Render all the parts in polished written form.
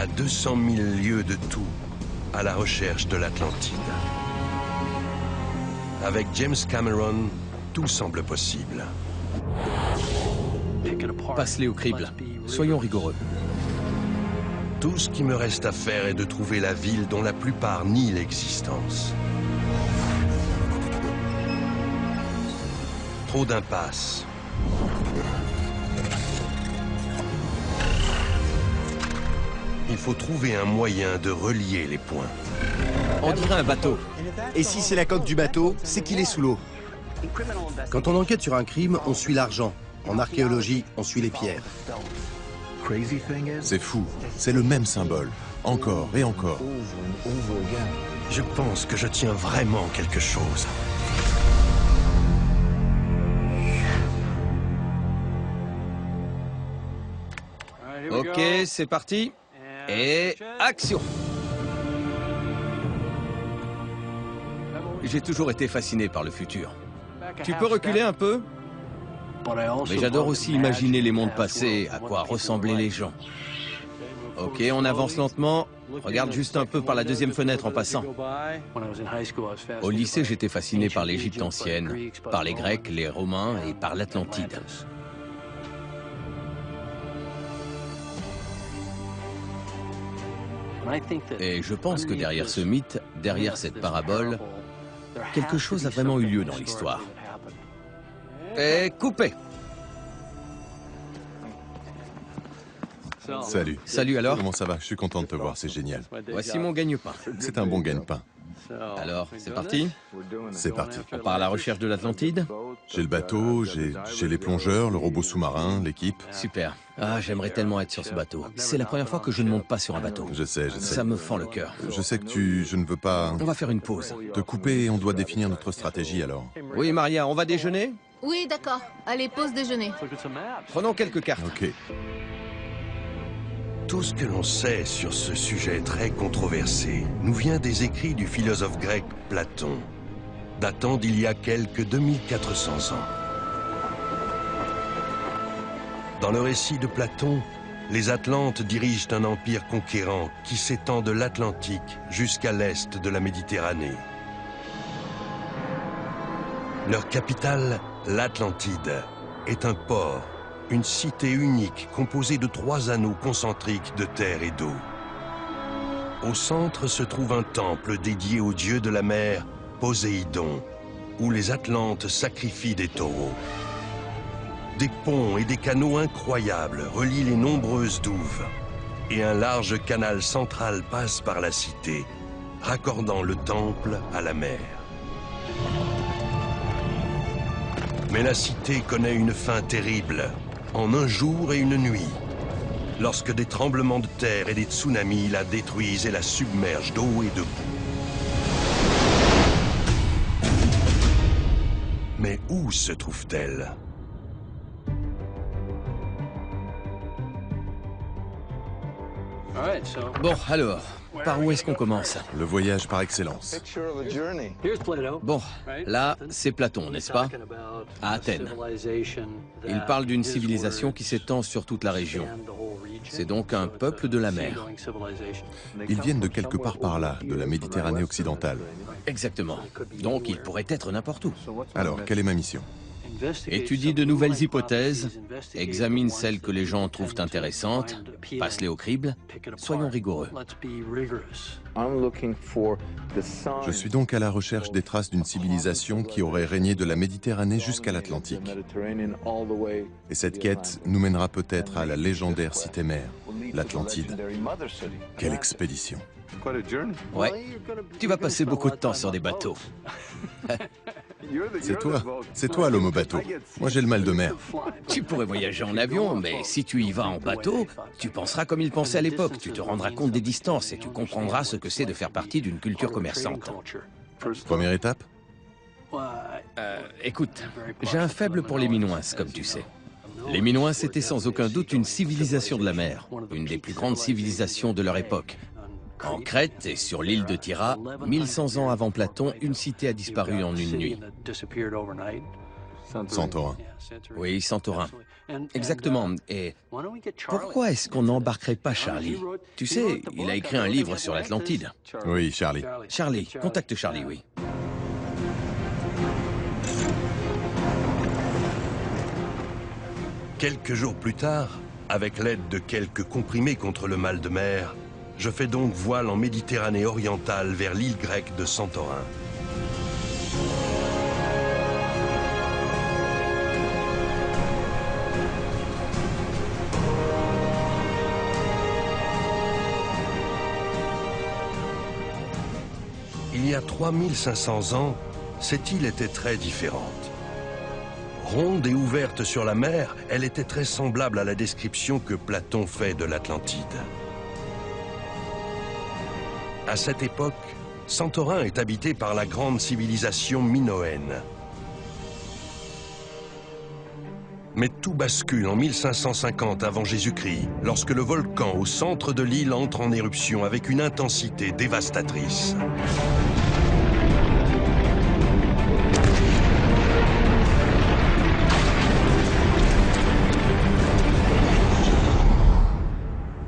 à 200 000 lieues de tout, à la recherche de l'Atlantide. Avec James Cameron, tout semble possible. Passe-les au crible. Soyons rigoureux. Tout ce qui me reste à faire est de trouver la ville dont la plupart nient l'existence. Trop d'impasses. Il faut trouver un moyen de relier les points. On dirait un bateau. Et si c'est la coque du bateau, c'est qu'il est sous l'eau. Quand on enquête sur un crime, on suit l'argent. En archéologie, on suit les pierres. C'est fou, c'est le même symbole, encore et encore. Je pense que je tiens vraiment quelque chose. Ok, c'est parti. Et action! J'ai toujours été fasciné par le futur. Tu peux reculer un peu? Mais j'adore aussi imaginer les mondes passés, à quoi ressemblaient les gens. Ok, on avance lentement. Regarde juste un peu par la deuxième fenêtre en passant. Au lycée, j'étais fasciné par l'Égypte ancienne, par les Grecs, les Romains et par l'Atlantide. Et je pense que derrière ce mythe, derrière cette parabole, quelque chose a vraiment eu lieu dans l'histoire. Et coupé! Salut. Salut alors. Comment ça va? Je suis content de te voir, c'est génial. Voici mon gagne-pain. C'est un bon gagne-pain. Alors, c'est parti? C'est parti. On part à la recherche de l'Atlantide? J'ai le bateau, j'ai les plongeurs, le robot sous-marin, l'équipe. Super. Ah, j'aimerais tellement être sur ce bateau. C'est la première fois que je ne monte pas sur un bateau. Je sais. Ça me fend le cœur. Je sais que je ne veux pas On va faire une pause. te couper et on doit définir notre stratégie alors. Oui, Maria, on va déjeuner? Oui, d'accord. Allez, pause déjeuner. Prenons quelques cartes. Ok. Tout ce que l'on sait sur ce sujet très controversé nous vient des écrits du philosophe grec Platon, datant d'il y a quelques 2400 ans. Dans le récit de Platon, les Atlantes dirigent un empire conquérant qui s'étend de l'Atlantique jusqu'à l'est de la Méditerranée. Leur capitale, l'Atlantide, est un port, une cité unique composée de 3 anneaux concentriques de terre et d'eau. Au centre se trouve un temple dédié au dieu de la mer, Poséidon, où les Atlantes sacrifient des taureaux. Des ponts et des canaux incroyables relient les nombreuses douves, et un large canal central passe par la cité, raccordant le temple à la mer. Mais la cité connaît une fin terrible, en un jour et une nuit, lorsque des tremblements de terre et des tsunamis la détruisent et la submergent d'eau et de boue. Mais où se trouve-t-elle? Bon, alors, par où est-ce qu'on commence? Le voyage par excellence. Bon, là, c'est Platon, n'est-ce pas? À Athènes. Il parle d'une civilisation qui s'étend sur toute la région. C'est donc un peuple de la mer. Ils viennent de quelque part par là, de la Méditerranée occidentale. Exactement. Donc, il pourrait être n'importe où. Alors, quelle est ma mission? Étudie de nouvelles hypothèses, examine celles que les gens trouvent intéressantes, passe-les au crible, soyons rigoureux. Je suis donc à la recherche des traces d'une civilisation qui aurait régné de la Méditerranée jusqu'à l'Atlantique. Et cette quête nous mènera peut-être à la légendaire cité-mère, l'Atlantide. Quelle expédition! Ouais, tu vas passer beaucoup de temps sur des bateaux. C'est toi l'homme au bateau. Moi j'ai le mal de mer. Tu pourrais voyager en avion, mais si tu y vas en bateau, tu penseras comme ils pensaient à l'époque. Tu te rendras compte des distances et tu comprendras ce que c'est de faire partie d'une culture commerçante. Première étape? Écoute, j'ai un faible pour les Minoens, comme tu sais. Les Minoens, c'était sans aucun doute une civilisation de la mer, une des plus grandes civilisations de leur époque. En Crète et sur l'île de Tyra, 1100 ans avant Platon, une cité a disparu en une nuit. Santorin. Oui, Santorin. Exactement. Et pourquoi est-ce qu'on n'embarquerait pas Charlie? Tu sais, il a écrit un livre sur l'Atlantide. Oui, Charlie. Charlie, contacte Charlie, oui. Quelques jours plus tard, avec l'aide de quelques comprimés contre le mal de mer, je fais donc voile en Méditerranée orientale vers l'île grecque de Santorin. Il y a 3500 ans, cette île était très différente. Ronde et ouverte sur la mer, elle était très semblable à la description que Platon fait de l'Atlantide. À cette époque, Santorin est habité par la grande civilisation minoenne. Mais tout bascule en 1550 avant Jésus-Christ, lorsque le volcan au centre de l'île entre en éruption avec une intensité dévastatrice.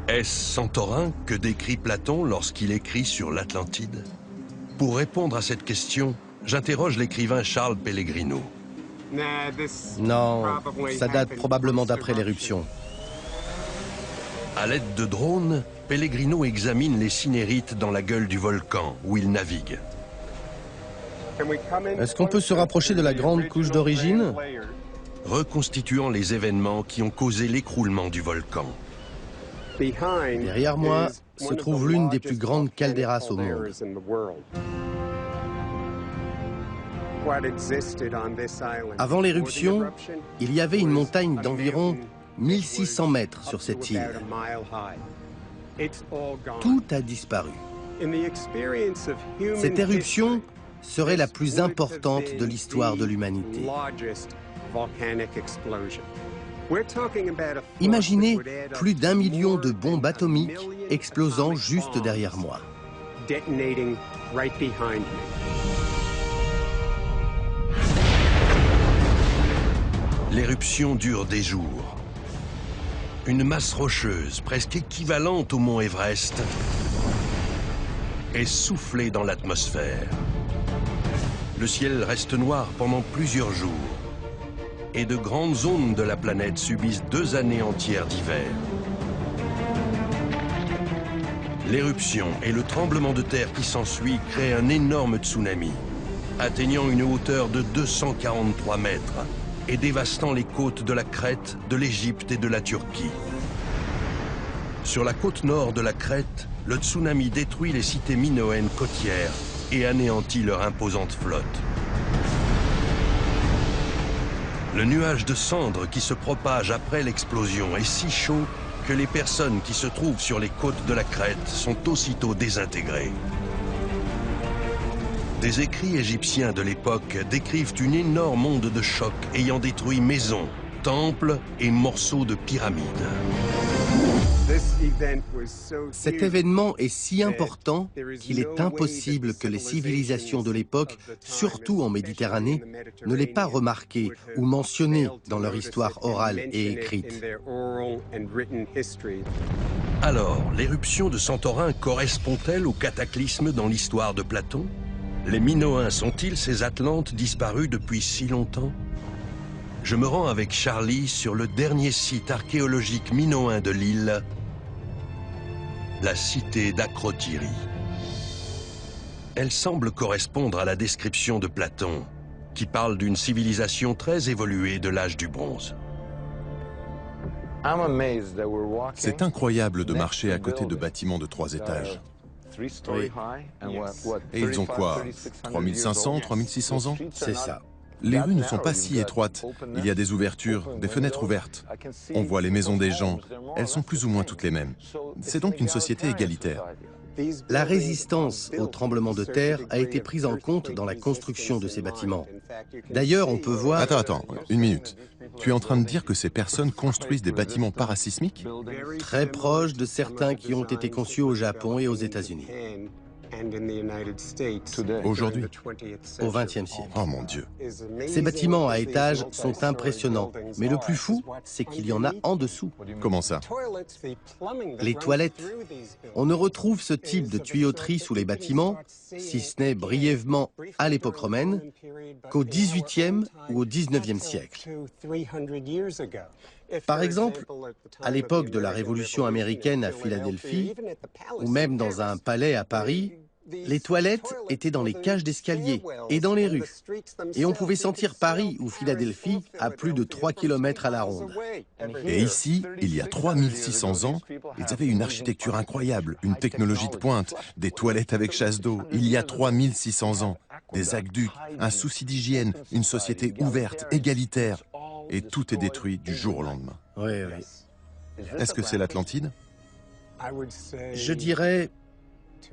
Est-ce Santorin que décrit Platon lorsqu'il écrit sur l'Atlantide? Pour répondre à cette question, j'interroge l'écrivain Charles Pellegrino. Non, ça date probablement d'après l'éruption. À l'aide de drones, Pellegrino examine les cinérites dans la gueule du volcan où il navigue. Est-ce qu'on peut se rapprocher de la grande couche d'origine? Reconstituant les événements qui ont causé l'écroulement du volcan. Derrière moi se trouve l'une des plus grandes calderas au monde. Avant l'éruption, il y avait une montagne d'environ 1600 mètres sur cette île. Tout a disparu. Cette éruption serait la plus importante de l'histoire de l'humanité. Imaginez plus d'1 million de bombes atomiques explosant juste derrière moi. L'éruption dure des jours. Une masse rocheuse, presque équivalente au mont Everest, est soufflée dans l'atmosphère. Le ciel reste noir pendant plusieurs jours. Et de grandes zones de la planète subissent 2 années entières d'hiver. L'éruption et le tremblement de terre qui s'ensuit créent un énorme tsunami, atteignant une hauteur de 243 mètres et dévastant les côtes de la Crète, de l'Égypte et de la Turquie. Sur la côte nord de la Crète, le tsunami détruit les cités minoennes côtières et anéantit leur imposante flotte. Le nuage de cendres qui se propage après l'explosion est si chaud que les personnes qui se trouvent sur les côtes de la Crète sont aussitôt désintégrées. Des écrits égyptiens de l'époque décrivent une énorme onde de choc ayant détruit maisons, temples et morceaux de pyramides. Cet événement est si important qu'il est impossible que les civilisations de l'époque, surtout en Méditerranée, ne l'aient pas remarqué ou mentionné dans leur histoire orale et écrite. Alors, l'éruption de Santorin correspond-elle au cataclysme dans l'histoire de Platon? Les Minoens sont-ils ces Atlantes disparus depuis si longtemps? Je me rends avec Charlie sur le dernier site archéologique minoen de l'île, la cité d'Akrotiri. Elle semble correspondre à la description de Platon, qui parle d'une civilisation très évoluée de l'âge du bronze. C'est incroyable de marcher à côté de bâtiments de 3 étages. Oui. Et ils ont quoi? 3500, 3600 ans? C'est ça. Les rues ne sont pas si étroites. Il y a des ouvertures, des fenêtres ouvertes. On voit les maisons des gens. Elles sont plus ou moins toutes les mêmes. C'est donc une société égalitaire. La résistance au tremblement de terre a été prise en compte dans la construction de ces bâtiments. D'ailleurs, on peut voir... Attends, une minute. Tu es en train de dire que ces personnes construisent des bâtiments parasismiques? Très proches de certains qui ont été conçus au Japon et aux États-Unis. Aujourd'hui, au XXe siècle. oh mon Dieu. Ces bâtiments à étages sont impressionnants, mais le plus fou, c'est qu'il y en a en dessous. Comment ça? Les toilettes. On ne retrouve ce type de tuyauterie sous les bâtiments, si ce n'est brièvement à l'époque romaine, qu'au XVIIIe ou au XIXe siècle. Par exemple, à l'époque de la Révolution américaine à Philadelphie, ou même dans un palais à Paris, les toilettes étaient dans les cages d'escalier et dans les rues. Et on pouvait sentir Paris ou Philadelphie à plus de 3 km à la ronde. Et ici, il y a 3600 ans, ils avaient une architecture incroyable, une technologie de pointe, des toilettes avec chasse d'eau. Il y a 3600 ans, des aqueducs, un souci d'hygiène, une société ouverte, égalitaire. Et tout est détruit du jour au lendemain. Oui, oui. Est-ce que c'est l'Atlantide? Je dirais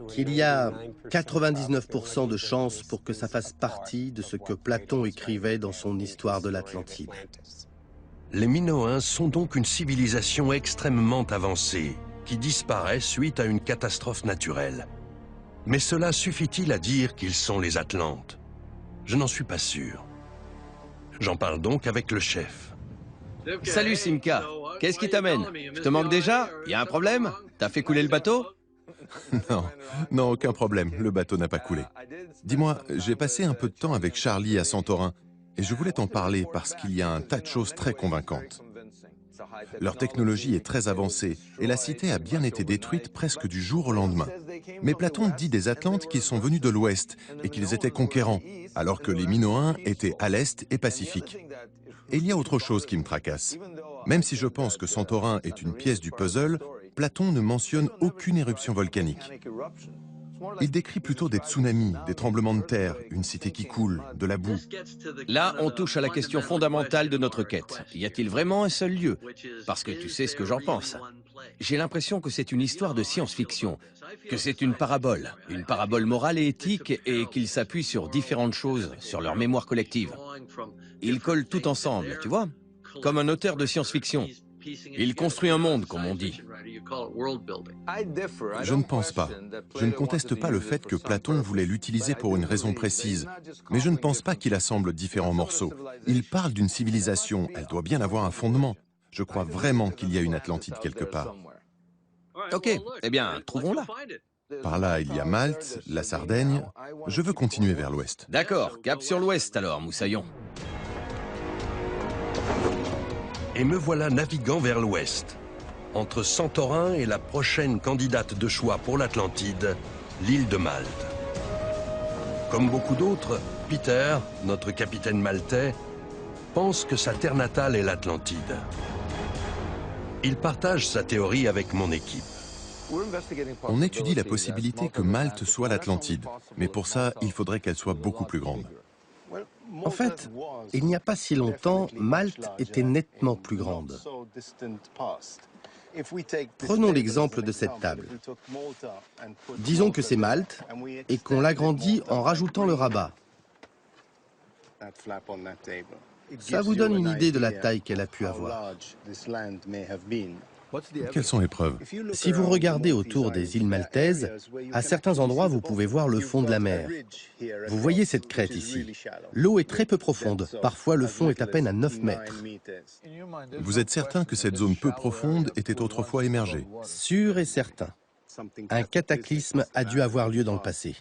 qu'il y a 99% de chances pour que ça fasse partie de ce que Platon écrivait dans son histoire de l'Atlantide. Les Minoens sont donc une civilisation extrêmement avancée qui disparaît suite à une catastrophe naturelle. Mais cela suffit-il à dire qu'ils sont les Atlantes? Je n'en suis pas sûr. J'en parle donc avec le chef. Salut Simca, qu'est-ce qui t'amène? Je te manque déjà? Y a un problème? T'as fait couler le bateau? Non, non, aucun problème, le bateau n'a pas coulé. Dis-moi, j'ai passé un peu de temps avec Charlie à Santorin et je voulais t'en parler parce qu'il y a un tas de choses très convaincantes. Leur technologie est très avancée et la cité a bien été détruite presque du jour au lendemain. Mais Platon dit des Atlantes qu'ils sont venus de l'ouest et qu'ils étaient conquérants, alors que les Minoens étaient à l'est et pacifiques. Et il y a autre chose qui me tracasse. Même si je pense que Santorin est une pièce du puzzle, Platon ne mentionne aucune éruption volcanique. Il décrit plutôt des tsunamis, des tremblements de terre, une cité qui coule, de la boue. Là, on touche à la question fondamentale de notre quête. Y a-t-il vraiment un seul lieu? Parce que tu sais ce que j'en pense. J'ai l'impression que c'est une histoire de science-fiction, que c'est une parabole morale et éthique, et qu'il s'appuie sur différentes choses, sur leur mémoire collective. Ils collent tout ensemble, tu vois? Comme un auteur de science-fiction. Il construit un monde, comme on dit. Je ne pense pas. Je ne conteste pas le fait que Platon voulait l'utiliser pour une raison précise, mais je ne pense pas qu'il assemble différents morceaux. Il parle d'une civilisation, elle doit bien avoir un fondement. Je crois vraiment qu'il y a une Atlantide quelque part. Ok, eh bien, trouvons-la. Par là, il y a Malte, la Sardaigne. Je veux continuer vers l'ouest. D'accord, cap sur l'ouest alors, Moussaillon. Et me voilà naviguant vers l'ouest, entre Santorin et la prochaine candidate de choix pour l'Atlantide, l'île de Malte. Comme beaucoup d'autres, Peter, notre capitaine maltais, pense que sa terre natale est l'Atlantide. Il partage sa théorie avec mon équipe. On étudie la possibilité que Malte soit l'Atlantide, mais pour ça, il faudrait qu'elle soit beaucoup plus grande. En fait, il n'y a pas si longtemps, Malte était nettement plus grande. Prenons l'exemple de cette table. Disons que c'est Malte et qu'on l'agrandit en rajoutant le rabat. Ça vous donne une idée de la taille qu'elle a pu avoir. Quelles sont les preuves? Si vous regardez autour des îles maltaises, à certains endroits, vous pouvez voir le fond de la mer. Vous voyez cette crête ici. L'eau est très peu profonde. Parfois, le fond est à peine à 9 mètres. Vous êtes certain que cette zone peu profonde était autrefois émergée? Sûr et certain. Un cataclysme a dû avoir lieu dans le passé.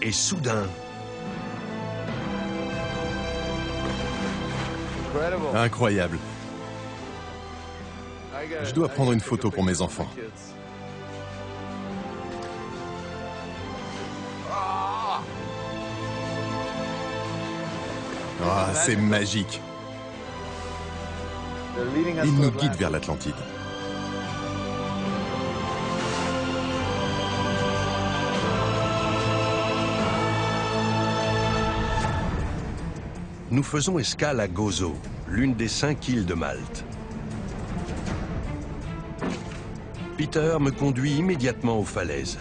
Et soudain, Incroyable. Je dois prendre une photo pour mes enfants. Ah, c'est magique. Il nous guide vers l'Atlantide. nous faisons escale à Gozo, l'une des 5 îles de Malte. Peter me conduit immédiatement aux falaises.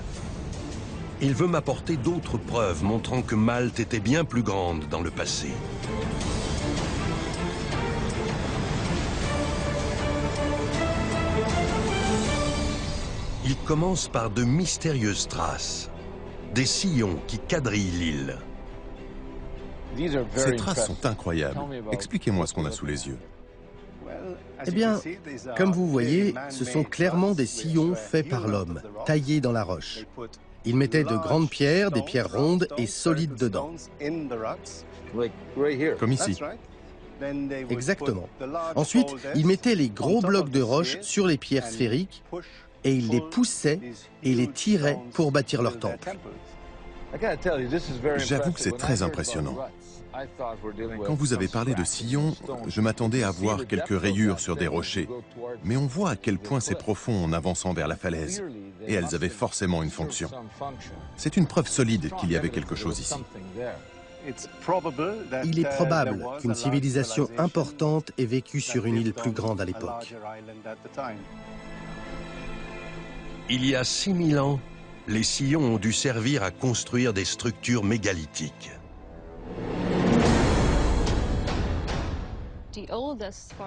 Il veut m'apporter d'autres preuves montrant que Malte était bien plus grande dans le passé. Il commence par de mystérieuses traces, des sillons qui quadrillent l'île. Ces traces sont incroyables. Expliquez-moi ce qu'on a sous les yeux. Eh bien, comme vous voyez, ce sont clairement des sillons faits par l'homme, taillés dans la roche. Ils mettaient de grandes pierres, des pierres rondes et solides dedans. Comme ici. Exactement. Ensuite, ils mettaient les gros blocs de roche sur les pierres sphériques et ils les poussaient et les tiraient pour bâtir leur temple. J'avoue que c'est très impressionnant. Quand vous avez parlé de sillons, je m'attendais à voir quelques rayures sur des rochers. Mais on voit à quel point c'est profond en avançant vers la falaise. Et elles avaient forcément une fonction. C'est une preuve solide qu'il y avait quelque chose ici. Il est probable qu'une civilisation importante ait vécu sur une île plus grande à l'époque. Il y a 6000 ans, les sillons ont dû servir à construire des structures mégalithiques.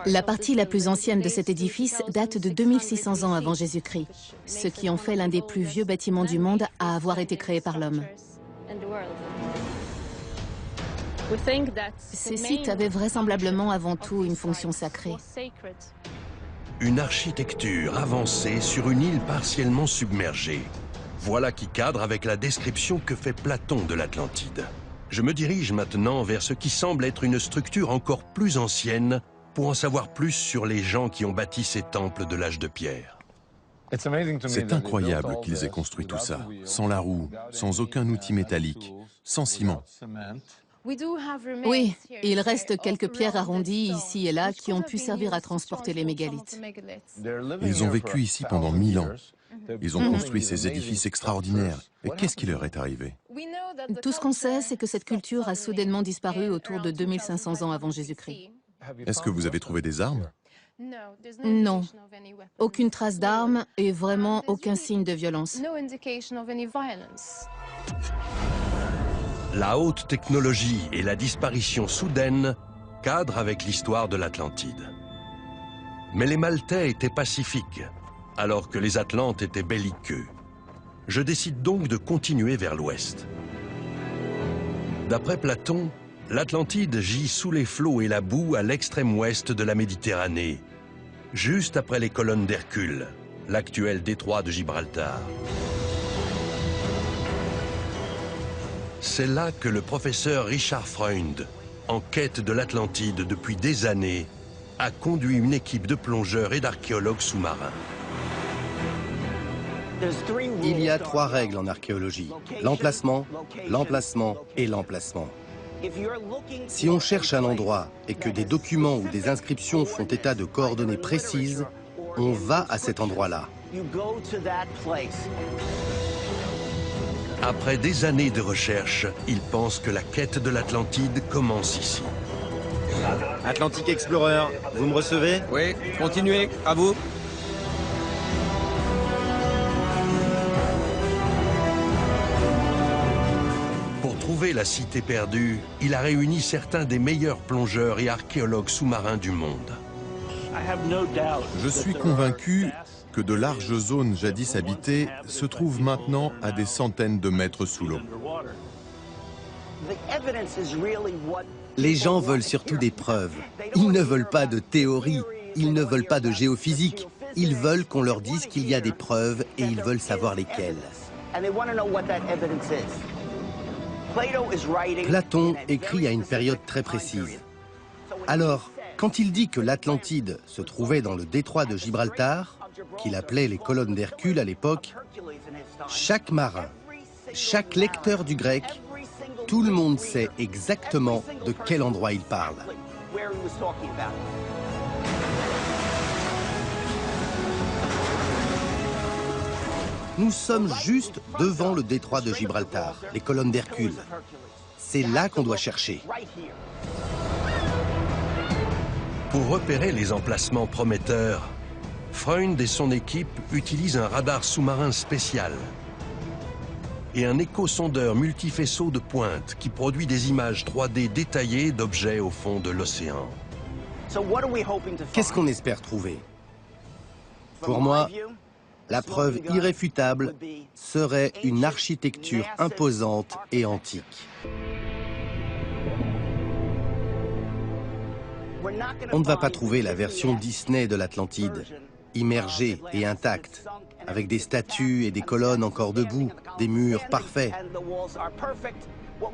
La partie la plus ancienne de cet édifice date de 2600 ans avant Jésus-Christ, ce qui en fait l'un des plus vieux bâtiments du monde à avoir été créé par l'homme. Ces sites avaient vraisemblablement avant tout une fonction sacrée. Une architecture avancée sur une île partiellement submergée. Voilà qui cadre avec la description que fait Platon de l'Atlantide. Je me dirige maintenant vers ce qui semble être une structure encore plus ancienne pour en savoir plus sur les gens qui ont bâti ces temples de l'âge de pierre. C'est incroyable qu'ils aient construit tout ça, sans la roue, sans aucun outil métallique, sans ciment. Oui, il reste quelques pierres arrondies ici et là qui ont pu servir à transporter les mégalithes. Ils ont vécu ici pendant 1000 ans. Ils ont construit ces édifices extraordinaires. Et qu'est-ce qui leur est arrivé? Tout ce qu'on sait, c'est que cette culture a soudainement disparu autour de 2500 ans avant Jésus-Christ. Est-ce que vous avez trouvé des armes? Non. Aucune trace d'armes et vraiment aucun signe de violence. La haute technologie et la disparition soudaine cadrent avec l'histoire de l'Atlantide. Mais les Maltais étaient pacifiques, alors que les Atlantes étaient belliqueux. Je décide donc de continuer vers l'ouest. D'après Platon, l'Atlantide gît sous les flots et la boue à l'extrême ouest de la Méditerranée, juste après les colonnes d'Hercule, l'actuel détroit de Gibraltar. C'est là que le professeur Richard Freund, en quête de l'Atlantide depuis des années, a conduit une équipe de plongeurs et d'archéologues sous-marins. Il y a 3 règles en archéologie: l'emplacement, l'emplacement et l'emplacement. Si on cherche un endroit et que des documents ou des inscriptions font état de coordonnées précises, on va à cet endroit-là. Après des années de recherche, ils pensent que la quête de l'Atlantide commence ici. Atlantic Explorer, vous me recevez? Oui, continuez, à vous. Pour trouver la cité perdue, il a réuni certains des meilleurs plongeurs et archéologues sous-marins du monde. Je suis convaincu que de larges zones jadis habitées se trouvent maintenant à des centaines de mètres sous l'eau. Les gens veulent surtout des preuves. Ils ne veulent pas de théorie, ils ne veulent pas de géophysique. Ils veulent qu'on leur dise qu'il y a des preuves et ils veulent savoir lesquelles. Platon écrit à une période très précise. Alors, quand il dit que l'Atlantide se trouvait dans le détroit de Gibraltar, qu'il appelait les colonnes d'Hercule à l'époque, chaque marin, chaque lecteur du grec, tout le monde sait exactement de quel endroit il parle. Nous sommes juste devant le détroit de Gibraltar, les colonnes d'Hercule. C'est là qu'on doit chercher. Pour repérer les emplacements prometteurs, Freund et son équipe utilisent un radar sous-marin spécial et un échosondeur multifaisceau de pointe qui produit des images 3D détaillées d'objets au fond de l'océan. Qu'est-ce qu'on espère trouver? Pour moi, La preuve irréfutable serait une architecture imposante et antique. On ne va pas trouver la version Disney de l'Atlantide, immergée et intacte, avec des statues et des colonnes encore debout, des murs parfaits.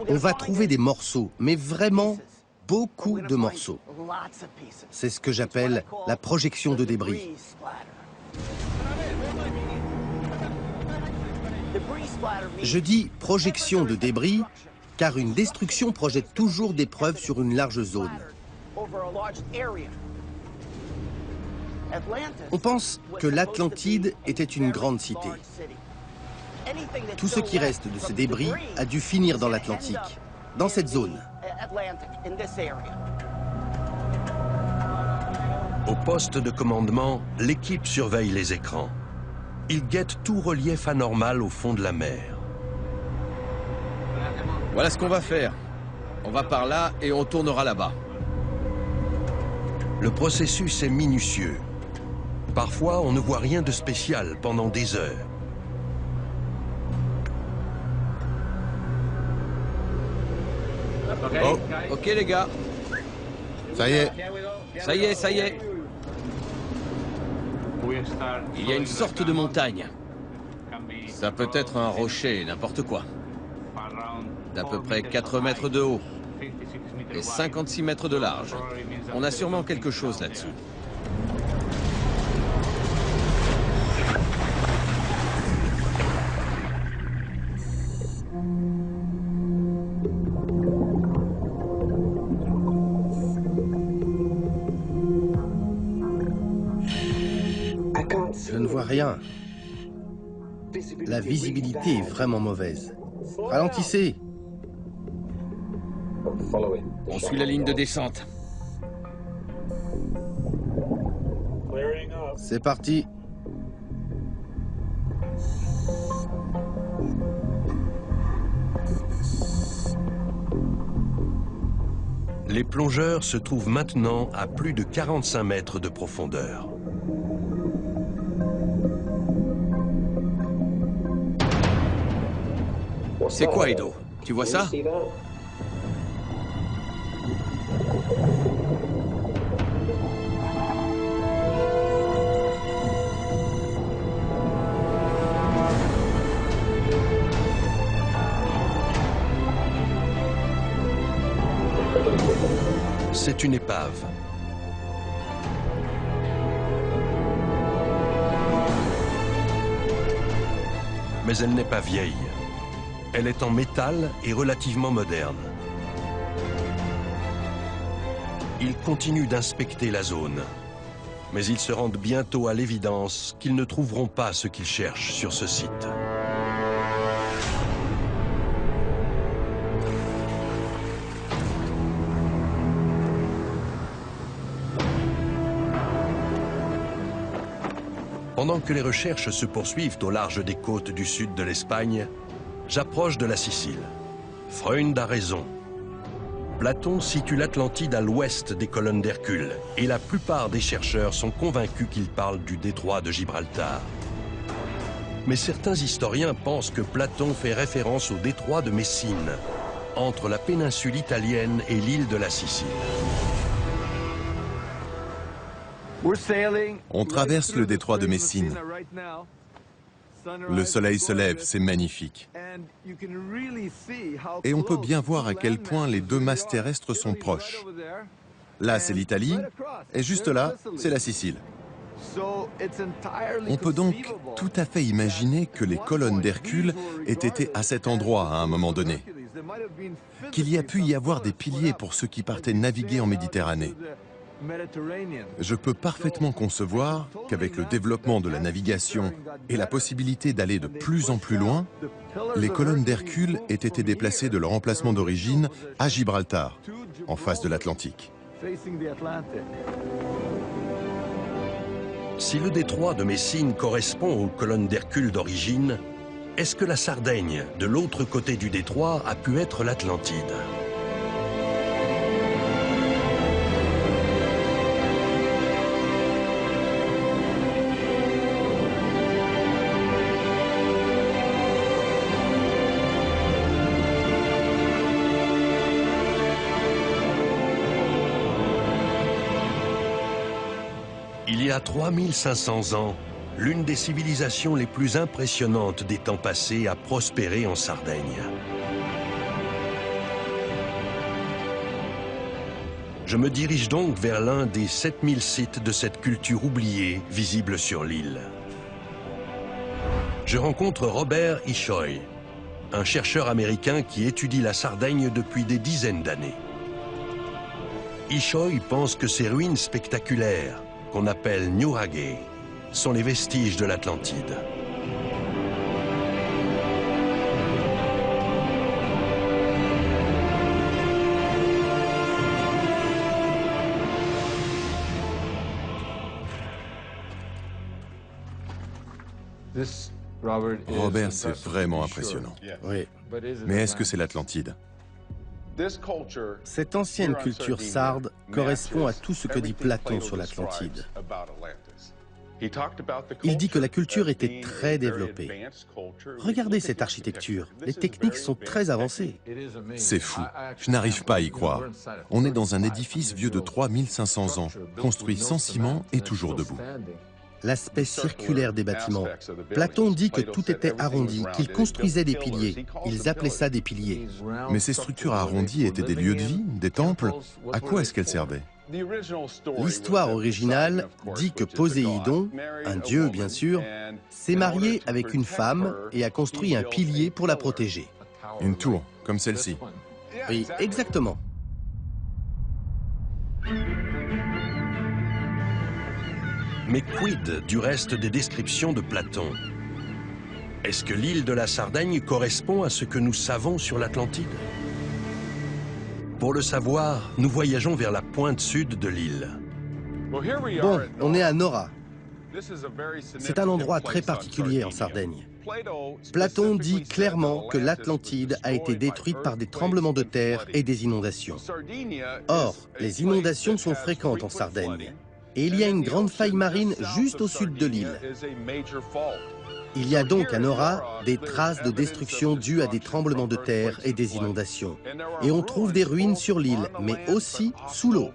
On va trouver des morceaux, mais vraiment beaucoup de morceaux. C'est ce que j'appelle la projection de débris. Je dis projection de débris car une destruction projette toujours des preuves sur une large zone. On pense que l'Atlantide était une grande cité. Tout ce qui reste de ce débris a dû finir dans l'Atlantique, dans cette zone. Au poste de commandement, l'équipe surveille les écrans. Ils guettent tout relief anormal au fond de la mer. Voilà ce qu'on va faire. On va par là et on tournera là-bas. Le processus est minutieux. Parfois, on ne voit rien de spécial pendant des heures. Oh, ok les gars. Ça y est, Ça y est, ça y est. Il y a une sorte de montagne. Ça peut être un rocher, n'importe quoi. D'à peu près 4 mètres de haut et 56 mètres de large. On a sûrement quelque chose là-dessus. Je ne vois rien. La visibilité est vraiment mauvaise. Ralentissez. On suit la ligne de descente. C'est parti. Les plongeurs se trouvent maintenant à plus de 45 mètres de profondeur. C'est quoi, Edo? Tu vois ça? C'est une épave. Mais elle n'est pas vieille. Elle est en métal et relativement moderne. Ils continuent d'inspecter la zone. Mais ils se rendent bientôt à l'évidence qu'ils ne trouveront pas ce qu'ils cherchent sur ce site. Pendant que les recherches se poursuivent au large des côtes du sud de l'Espagne, j'approche de la Sicile. Freund a raison. Platon situe l'Atlantide à l'ouest des colonnes d'Hercule, et la plupart des chercheurs sont convaincus qu'il parle du détroit de Gibraltar. Mais certains historiens pensent que Platon fait référence au détroit de Messine, entre la péninsule italienne et l'île de la Sicile. on traverse le détroit de Messine. Le soleil se lève, c'est magnifique. Et on peut bien voir à quel point les deux masses terrestres sont proches. Là, c'est l'Italie, et juste là, c'est la Sicile. On peut donc tout à fait imaginer que les colonnes d'Hercule aient été à cet endroit à un moment donné. Qu'il y a pu y avoir des piliers pour ceux qui partaient naviguer en Méditerranée. Je peux parfaitement concevoir qu'avec le développement de la navigation et la possibilité d'aller de plus en plus loin, les colonnes d'Hercule aient été déplacées de leur emplacement d'origine à Gibraltar, en face de l'Atlantique. Si le détroit de Messine correspond aux colonnes d'Hercule d'origine, est-ce que la Sardaigne, de l'autre côté du détroit, a pu être l'Atlantide ? Il y a 3500 ans, l'une des civilisations les plus impressionnantes des temps passés a prospéré en Sardaigne. Je me dirige donc vers l'un des 7000 sites de cette culture oubliée visible sur l'île. Je rencontre Robert Ishoy, un chercheur américain qui étudie la Sardaigne depuis des dizaines d'années. Ishoy pense que ces ruines spectaculaires, qu'on appelle Nuraghe, sont les vestiges de l'Atlantide. Robert, c'est vraiment impressionnant. Oui. Mais est-ce que c'est l'Atlantide? Cette ancienne culture sarde correspond à tout ce que dit Platon sur l'Atlantide. Il dit que la culture était très développée. Regardez cette architecture, les techniques sont très avancées. C'est fou, je n'arrive pas à y croire. On est dans un édifice vieux de 3500 ans, construit sans ciment et toujours debout. L'aspect circulaire des bâtiments. Platon dit que tout était arrondi, qu'ils construisaient des piliers. Ils appelaient ça des piliers. Mais ces structures arrondies étaient des lieux de vie, des temples? À quoi est-ce qu'elles servaient? L'histoire originale dit que Poséidon, un dieu bien sûr, s'est marié avec une femme et a construit un pilier pour la protéger. Une tour, comme celle-ci. Oui, exactement. Mais quid du reste des descriptions de Platon? Est-ce que l'île de la Sardaigne correspond à ce que nous savons sur l'Atlantide? Pour le savoir, nous voyageons vers la pointe sud de l'île. Bon, on est à Nora. C'est un endroit très particulier en Sardaigne. Platon dit clairement que l'Atlantide a été détruite par des tremblements de terre et des inondations. Or, les inondations sont fréquentes en Sardaigne. Et il y a une grande faille marine juste au sud de l'île. Il y a donc à Nora des traces de destruction dues à des tremblements de terre et des inondations. Et on trouve des ruines sur l'île, mais aussi sous l'eau.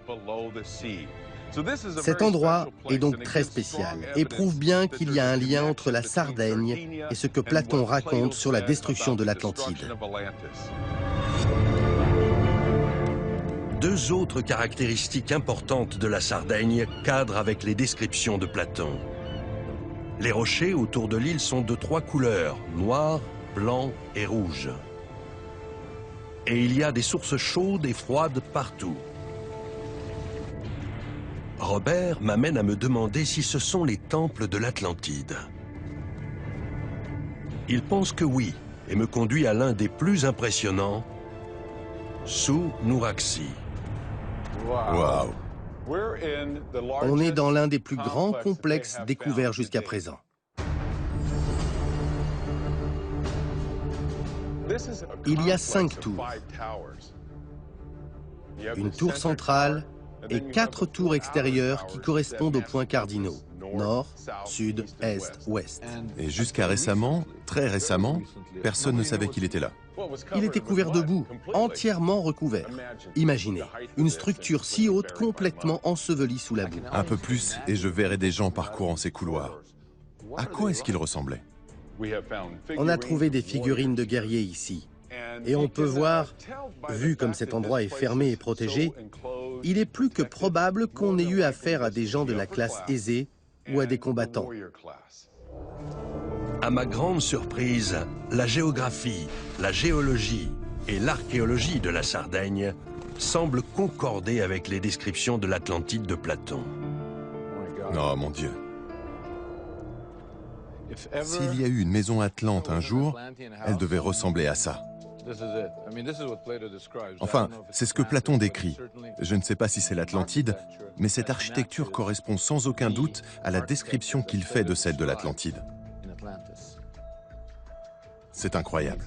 Cet endroit est donc très spécial et prouve bien qu'il y a un lien entre la Sardaigne et ce que Platon raconte sur la destruction de l'Atlantide. Deux autres caractéristiques importantes de la Sardaigne cadrent avec les descriptions de Platon. Les rochers autour de l'île sont de 3 couleurs, noir, blanc et rouge. Et il y a des sources chaudes et froides partout. Robert m'amène à me demander si ce sont les temples de l'Atlantide. Il pense que oui, et me conduit à l'un des plus impressionnants, Su-Nuraxi. Waouh! On est dans l'un des plus grands complexes découverts jusqu'à présent. Il y a 5 tours. Une tour centrale et 4 tours extérieures qui correspondent aux points cardinaux. Nord, sud, est, ouest. Et jusqu'à récemment, très récemment, personne ne savait qu'il était là. Il était couvert de boue, entièrement recouvert. Imaginez, une structure si haute complètement ensevelie sous la boue. Un peu plus et je verrais des gens parcourant ces couloirs. À quoi est-ce qu'ils ressemblaient? On a trouvé des figurines de guerriers ici. Et on peut voir, vu comme cet endroit est fermé et protégé, il est plus que probable qu'on ait eu affaire à des gens de la classe aisée ou à des combattants. À ma grande surprise, la géographie, la géologie et l'archéologie de la Sardaigne semblent concorder avec les descriptions de l'Atlantide de Platon. Oh mon Dieu! S'il y a eu une maison atlante un jour, elle devait ressembler à ça. Enfin, c'est ce que Platon décrit. Je ne sais pas si c'est l'Atlantide, mais cette architecture correspond sans aucun doute à la description qu'il fait de celle de l'Atlantide. C'est incroyable.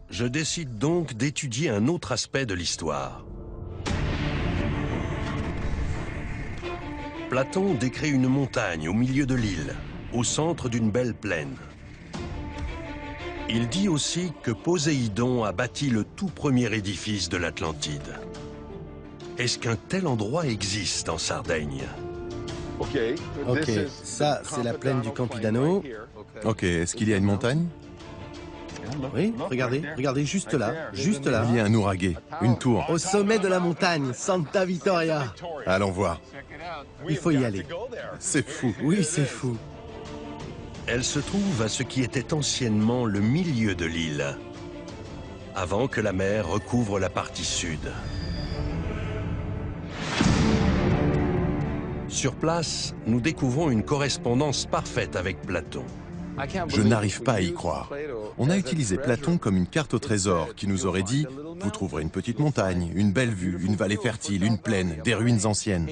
Je décide donc d'étudier un autre aspect de l'histoire. Platon décrit une montagne au milieu de l'île, au centre d'une belle plaine. Il dit aussi que Poséidon a bâti le tout premier édifice de l'Atlantide. Est-ce qu'un tel endroit existe en Sardaigne? Ok, ça c'est la plaine du Campidano. Ok, est-ce qu'il y a une montagne? Oui, regardez, juste là, juste là. Il y a un ouragé, une tour. Au sommet de la montagne, Santa Vittoria. Allons voir. Il faut y aller. C'est fou. Oui, c'est fou. Elle se trouve à ce qui était anciennement le milieu de l'île, avant que la mer recouvre la partie sud. Sur place, nous découvrons une correspondance parfaite avec Platon. Je n'arrive pas à y croire. On a utilisé Platon comme une carte au trésor qui nous aurait dit « Vous trouverez une petite montagne, une belle vue, une vallée fertile, une plaine, des ruines anciennes. »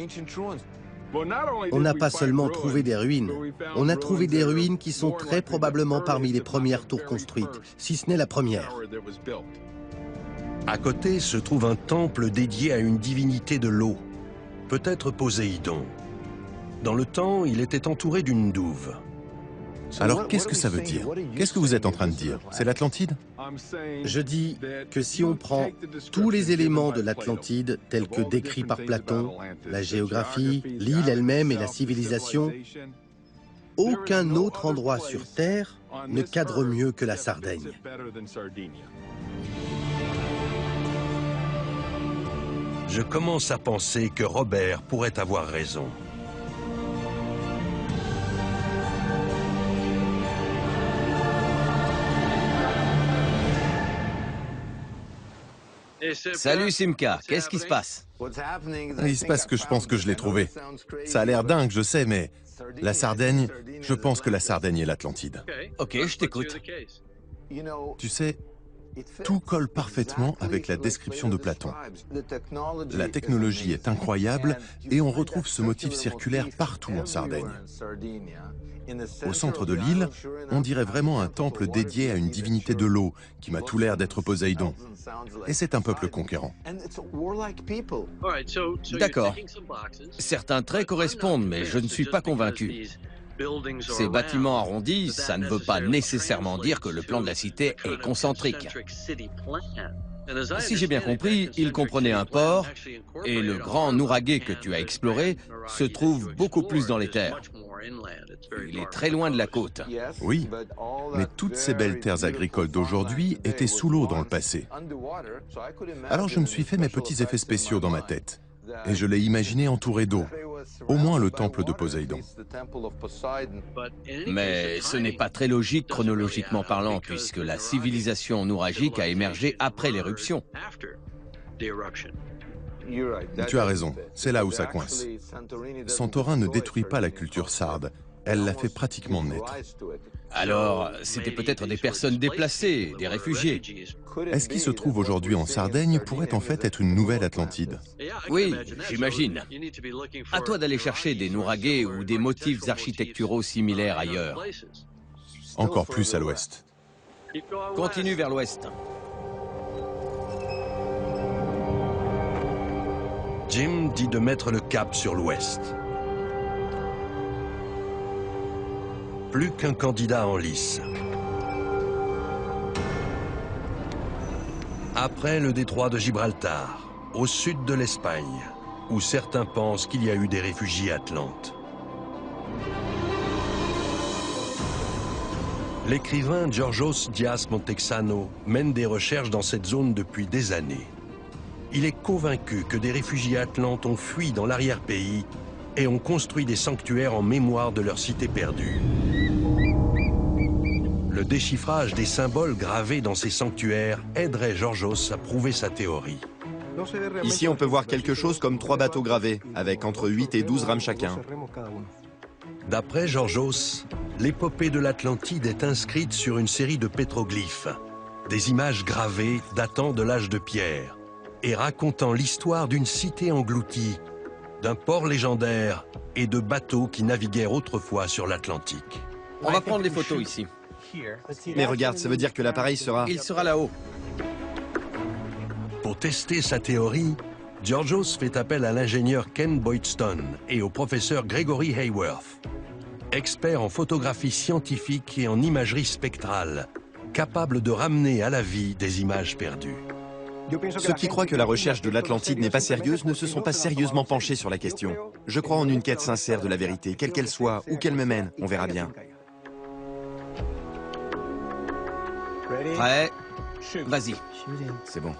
On n'a pas seulement trouvé des ruines, on a trouvé des ruines qui sont très probablement parmi les premières tours construites, si ce n'est la première. À côté se trouve un temple dédié à une divinité de l'eau, peut-être Poséidon. Dans le temps, il était entouré d'une douve. Alors qu'est-ce que ça veut dire? Qu'est-ce que vous êtes en train de dire? C'est l'Atlantide? Je dis que si on prend tous les éléments de l'Atlantide, tels que décrits par Platon, la géographie, l'île elle-même et la civilisation, aucun autre endroit sur Terre ne cadre mieux que la Sardaigne. Je commence à penser que Robert pourrait avoir raison. Salut Simca, qu'est-ce qui se passe? Il se passe que je pense que je l'ai trouvé. Ça a l'air dingue, je sais, mais la Sardaigne, je pense que la Sardaigne est l'Atlantide. Ok, je t'écoute. Tu sais, tout colle parfaitement avec la description de Platon. La technologie est incroyable et on retrouve ce motif circulaire partout en Sardaigne. Au centre de l'île, on dirait vraiment un temple dédié à une divinité de l'eau qui m'a tout l'air d'être Poséidon. Et c'est un peuple conquérant. D'accord. Certains traits correspondent, mais je ne suis pas convaincu. Ces bâtiments arrondis, ça ne veut pas nécessairement dire que le plan de la cité est concentrique. Si j'ai bien compris, il comprenait un port, et le grand Nouraghe que tu as exploré se trouve beaucoup plus dans les terres. Il est très loin de la côte. Oui, mais toutes ces belles terres agricoles d'aujourd'hui étaient sous l'eau dans le passé. Alors je me suis fait mes petits effets spéciaux dans ma tête, et je l'ai imaginé entouré d'eau, au moins le temple de Poséidon. Mais ce n'est pas très logique chronologiquement parlant, puisque la civilisation nouragique a émergé après l'éruption. Tu as raison, c'est là où ça coince. Santorin ne détruit pas la culture sarde, elle la fait pratiquement naître. Alors, c'était peut-être des personnes déplacées, des réfugiés. Est-ce qui se trouve aujourd'hui en Sardaigne pourrait en fait être une nouvelle Atlantide? Oui, j'imagine. À toi d'aller chercher des Nouraghe ou des motifs architecturaux similaires ailleurs. Encore plus à l'ouest. Continue vers l'ouest. Jim dit de mettre le cap sur l'ouest. Plus qu'un candidat en lice. Après le détroit de Gibraltar, au sud de l'Espagne, où certains pensent qu'il y a eu des réfugiés atlantes. L'écrivain Georgios Dias Montexano mène des recherches dans cette zone depuis des années. Il est convaincu que des réfugiés atlantes ont fui dans l'arrière-pays et ont construit des sanctuaires en mémoire de leur cité perdue. Le déchiffrage des symboles gravés dans ces sanctuaires aiderait Georgios à prouver sa théorie. Ici, on peut voir quelque chose comme 3 bateaux gravés, avec entre 8 et 12 rames chacun. D'après Georgios, l'épopée de l'Atlantide est inscrite sur une série de pétroglyphes, des images gravées datant de l'âge de pierre et racontant l'histoire d'une cité engloutie, d'un port légendaire et de bateaux qui naviguèrent autrefois sur l'Atlantique. On va prendre les photos ici. Mais regarde, ça veut dire que l'appareil sera... Il sera là-haut. Pour tester sa théorie, Georgios fait appel à l'ingénieur Ken Boydston et au professeur Gregory Hayworth, experts en photographie scientifique et en imagerie spectrale, capables de ramener à la vie des images perdues. Ceux qui croient que la recherche de l'Atlantide n'est pas sérieuse ne se sont pas sérieusement penchés sur la question. Je crois en une quête sincère de la vérité, quelle qu'elle soit, où qu'elle me mène, on verra bien. Prêt? Vas-y. C'est bon.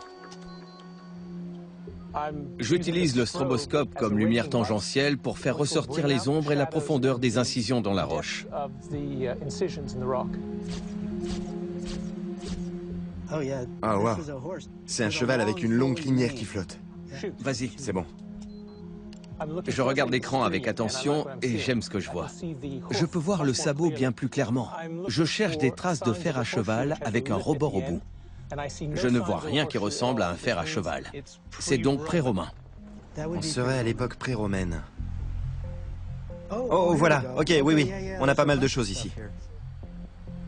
J'utilise le stroboscope comme lumière tangentielle pour faire ressortir les ombres et la profondeur des incisions dans la roche. Ah wow. C'est un cheval avec une longue crinière qui flotte. Vas-y. C'est bon. Je regarde l'écran avec attention et j'aime ce que je vois. Je peux voir le sabot bien plus clairement. Je cherche des traces de fer à cheval avec un rebord au bout. Je ne vois rien qui ressemble à un fer à cheval. C'est donc pré-romain. On serait à l'époque pré-romaine. Oh, voilà. Ok, oui. On a pas mal de choses ici.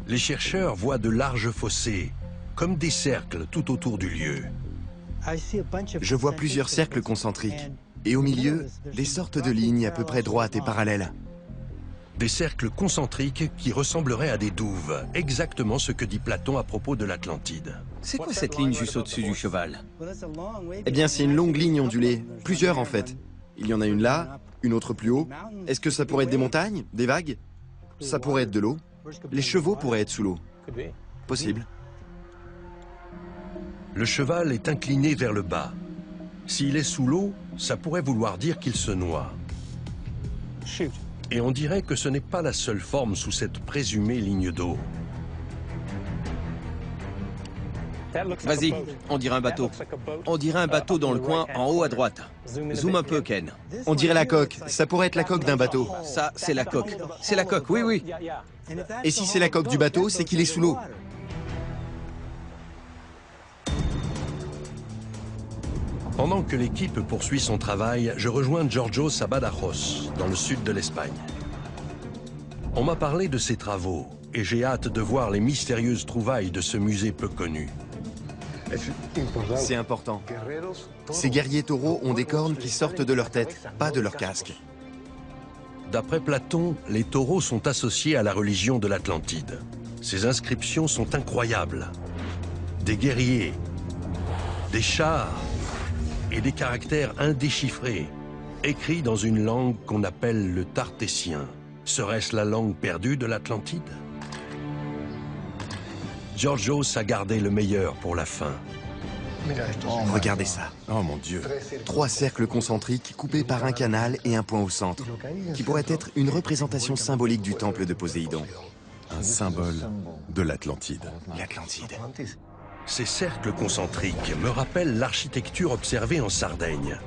Les chercheurs voient de larges fossés, comme des cercles tout autour du lieu. Je vois plusieurs cercles concentriques. Et au milieu, des sortes de lignes à peu près droites et parallèles. Des cercles concentriques qui ressembleraient à des douves, exactement ce que dit Platon à propos de l'Atlantide. C'est quoi cette ligne juste au-dessus du cheval? Eh bien, c'est une longue ligne ondulée. Plusieurs, en fait. Il y en a une là, une autre plus haut. Est-ce que ça pourrait être des montagnes, des vagues? Ça pourrait être de l'eau. Les chevaux pourraient être sous l'eau. Possible. Le cheval est incliné vers le bas. S'il est sous l'eau, ça pourrait vouloir dire qu'il se noie. Et on dirait que ce n'est pas la seule forme sous cette présumée ligne d'eau. Vas-y, on dirait un bateau. On dirait un bateau dans le coin en haut à droite. Zoom un peu, Ken. On dirait la coque. Ça pourrait être la coque d'un bateau. Ça, c'est la coque. C'est la coque, oui. Et si c'est la coque du bateau, c'est qu'il est sous l'eau. Pendant que l'équipe poursuit son travail, je rejoins Georgios à Badajoz, dans le sud de l'Espagne. On m'a parlé de ses travaux, et j'ai hâte de voir les mystérieuses trouvailles de ce musée peu connu. C'est important. Ces guerriers taureaux ont des cornes qui sortent de leur tête, pas de leur casque. D'après Platon, les taureaux sont associés à la religion de l'Atlantide. Ces inscriptions sont incroyables. Des guerriers, des chars et des caractères indéchiffrés, écrits dans une langue qu'on appelle le tartessien. Serait-ce la langue perdue de l'Atlantide? Georgios a gardé le meilleur pour la fin. Regardez ça. Oh mon Dieu. 3 cercles concentriques coupés par un canal et un point au centre, qui pourrait être une représentation symbolique du temple de Poséidon. Un symbole de l'Atlantide. L'Atlantide. Ces cercles concentriques me rappellent l'architecture observée en Sardaigne.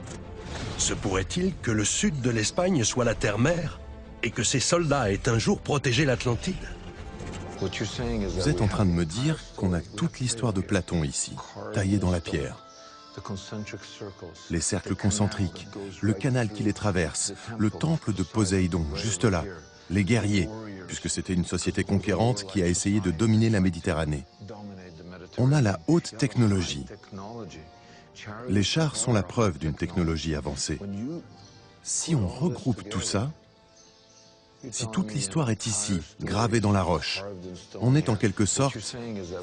Se pourrait-il que le sud de l'Espagne soit la terre-mère et que ces soldats aient un jour protégé l'Atlantide? Vous êtes en train de me dire qu'on a toute l'histoire de Platon ici, taillée dans la pierre. Les cercles concentriques, le canal qui les traverse, le temple de Poséidon, juste là, les guerriers, puisque c'était une société conquérante qui a essayé de dominer la Méditerranée. On a la haute technologie. Les chars sont la preuve d'une technologie avancée. Si on regroupe tout ça, si toute l'histoire est ici, gravée dans la roche, on est en quelque sorte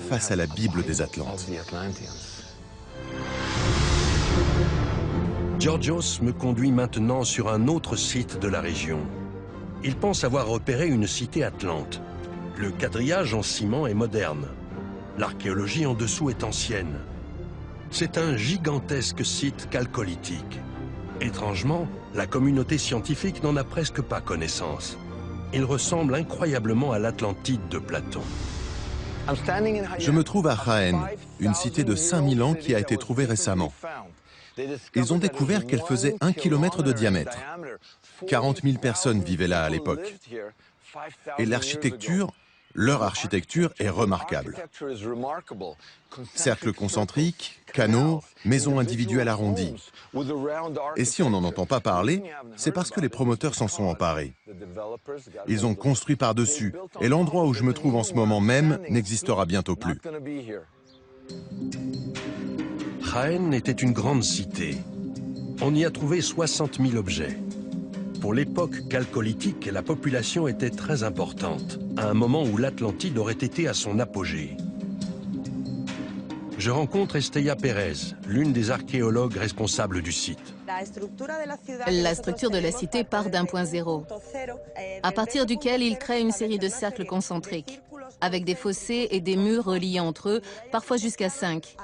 face à la Bible des Atlantes. Georgios me conduit maintenant sur un autre site de la région. Il pense avoir repéré une cité atlante. Le quadrillage en ciment est moderne. L'archéologie en dessous est ancienne. C'est un gigantesque site chalcolithique. Étrangement, la communauté scientifique n'en a presque pas connaissance. Il ressemble incroyablement à l'Atlantide de Platon. Je me trouve à Jaén, une cité de 5000 ans qui a été trouvée récemment. Ils ont découvert qu'elle faisait 1 kilomètre de diamètre. 40 000 personnes vivaient là à l'époque. Et l'architecture, leur architecture est remarquable. Cercles concentriques, canaux, maisons individuelles arrondies. Et si on n'en entend pas parler, c'est parce que les promoteurs s'en sont emparés. Ils ont construit par-dessus, et l'endroit où je me trouve en ce moment même n'existera bientôt plus. Jaén était une grande cité. On y a trouvé 60 000 objets. Pour l'époque chalcolithique, la population était très importante, à un moment où l'Atlantide aurait été à son apogée. je rencontre Estella Pérez, l'une des archéologues responsables du site. La structure de la cité part d'un point zéro, à partir duquel il crée une série de cercles concentriques, avec des fossés et des murs reliés entre eux, parfois jusqu'à 5.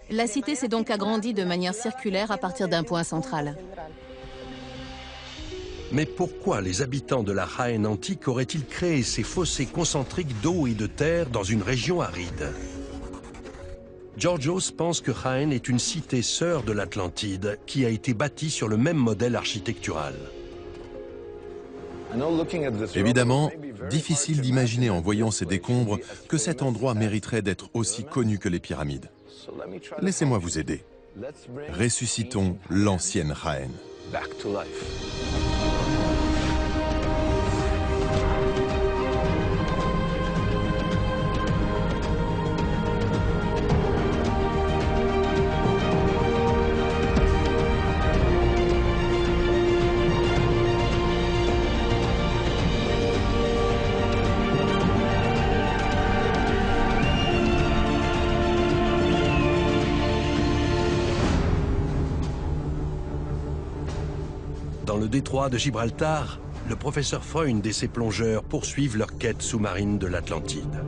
La cité s'est donc agrandie de manière circulaire à partir d'un point central. Mais pourquoi les habitants de la Jaén antique auraient-ils créé ces fossés concentriques d'eau et de terre dans une région aride? Georgios pense que Jaén est une cité sœur de l'Atlantide qui a été bâtie sur le même modèle architectural. Évidemment, difficile d'imaginer en voyant ces décombres que cet endroit mériterait d'être aussi connu que les pyramides. Laissez-moi vous aider. Ressuscitons l'ancienne Jaén. Dans le détroit de Gibraltar, le professeur Freund et ses plongeurs poursuivent leur quête sous-marine de l'Atlantide.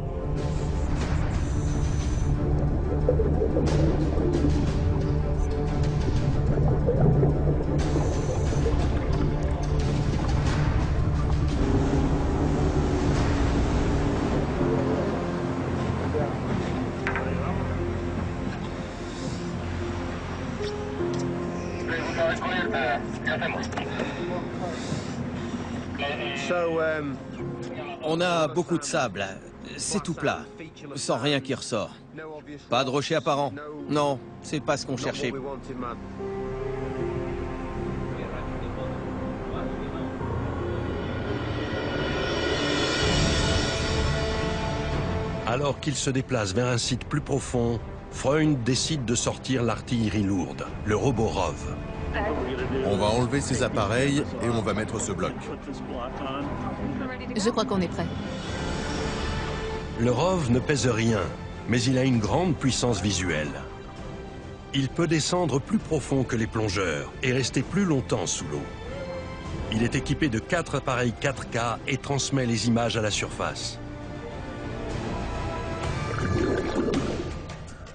On a beaucoup de sable. C'est tout plat, sans rien qui ressort. Pas de rocher apparent. Non, c'est pas ce qu'on cherchait. Alors qu'ils se déplacent vers un site plus profond, Freund décide de sortir l'artillerie lourde, le robot ROV. On va enlever ces appareils et on va mettre ce bloc. Je crois qu'on est prêt. Le ROV ne pèse rien, mais il a une grande puissance visuelle. Il peut descendre plus profond que les plongeurs et rester plus longtemps sous l'eau. Il est équipé de 4 appareils 4K et transmet les images à la surface.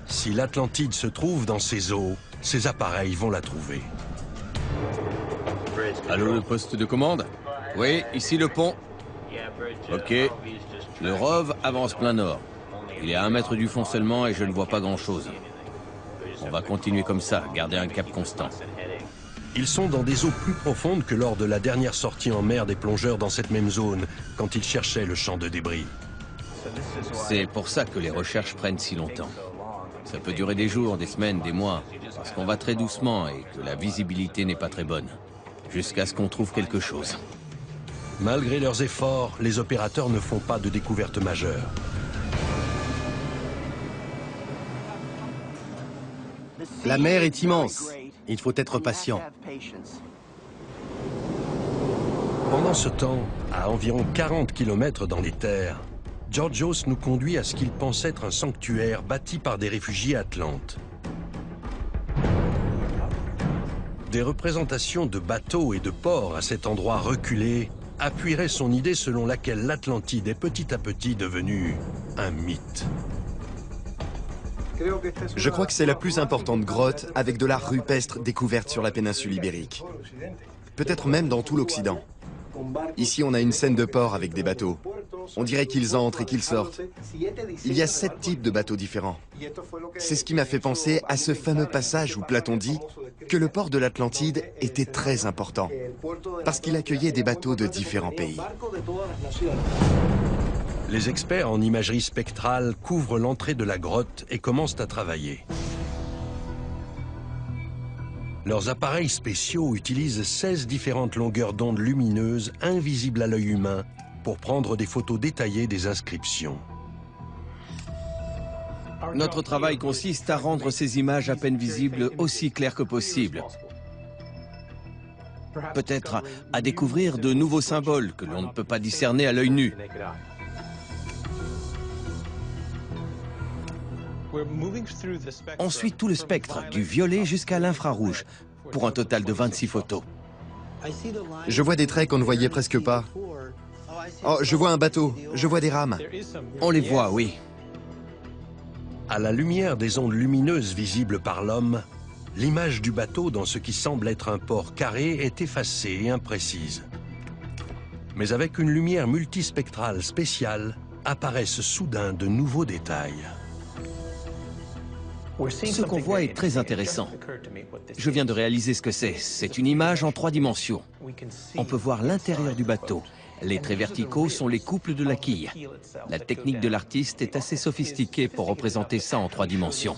Si l'Atlantide se trouve dans ces eaux, ces appareils vont la trouver. Allô, le poste de commande? Oui, ici le pont. Ok. Le ROV avance plein nord. Il est à 1 mètre du fond seulement et je ne vois pas grand-chose. On va continuer comme ça, garder un cap constant. Ils sont dans des eaux plus profondes que lors de la dernière sortie en mer des plongeurs dans cette même zone, quand ils cherchaient le champ de débris. C'est pour ça que les recherches prennent si longtemps. Ça peut durer des jours, des semaines, des mois, parce qu'on va très doucement et que la visibilité n'est pas très bonne, jusqu'à ce qu'on trouve quelque chose. Malgré leurs efforts, les opérateurs ne font pas de découverte majeure. La mer est immense. Il faut être patient. Pendant ce temps, à environ 40 km dans les terres, Georgios nous conduit à ce qu'il pense être un sanctuaire bâti par des réfugiés atlantes. Des représentations de bateaux et de ports à cet endroit reculé appuieraient son idée selon laquelle l'Atlantide est petit à petit devenue un mythe. Je crois que c'est la plus importante grotte avec de l'art rupestre découverte sur la péninsule ibérique. Peut-être même dans tout l'Occident. Ici, on a une scène de port avec des bateaux. On dirait qu'ils entrent et qu'ils sortent. Il y a 7 types de bateaux différents. C'est ce qui m'a fait penser à ce fameux passage où Platon dit que le port de l'Atlantide était très important, parce qu'il accueillait des bateaux de différents pays. Les experts en imagerie spectrale couvrent l'entrée de la grotte et commencent à travailler. Leurs appareils spéciaux utilisent 16 différentes longueurs d'onde lumineuses invisibles à l'œil humain pour prendre des photos détaillées des inscriptions. Notre travail consiste à rendre ces images à peine visibles aussi claires que possible. Peut-être à découvrir de nouveaux symboles que l'on ne peut pas discerner à l'œil nu. On suit tout le spectre, du violet jusqu'à l'infrarouge, pour un total de 26 photos. Je vois des traits qu'on ne voyait presque pas. Oh, je vois un bateau, je vois des rames. On les voit, oui. À la lumière des ondes lumineuses visibles par l'homme, l'image du bateau dans ce qui semble être un port carré est effacée et imprécise. Mais avec une lumière multispectrale spéciale, apparaissent soudain de nouveaux détails. Ce qu'on voit est très intéressant. Je viens de réaliser ce que c'est. C'est une image en 3 dimensions. On peut voir l'intérieur du bateau. Les traits verticaux sont les couples de la quille. La technique de l'artiste est assez sophistiquée pour représenter ça en 3 dimensions.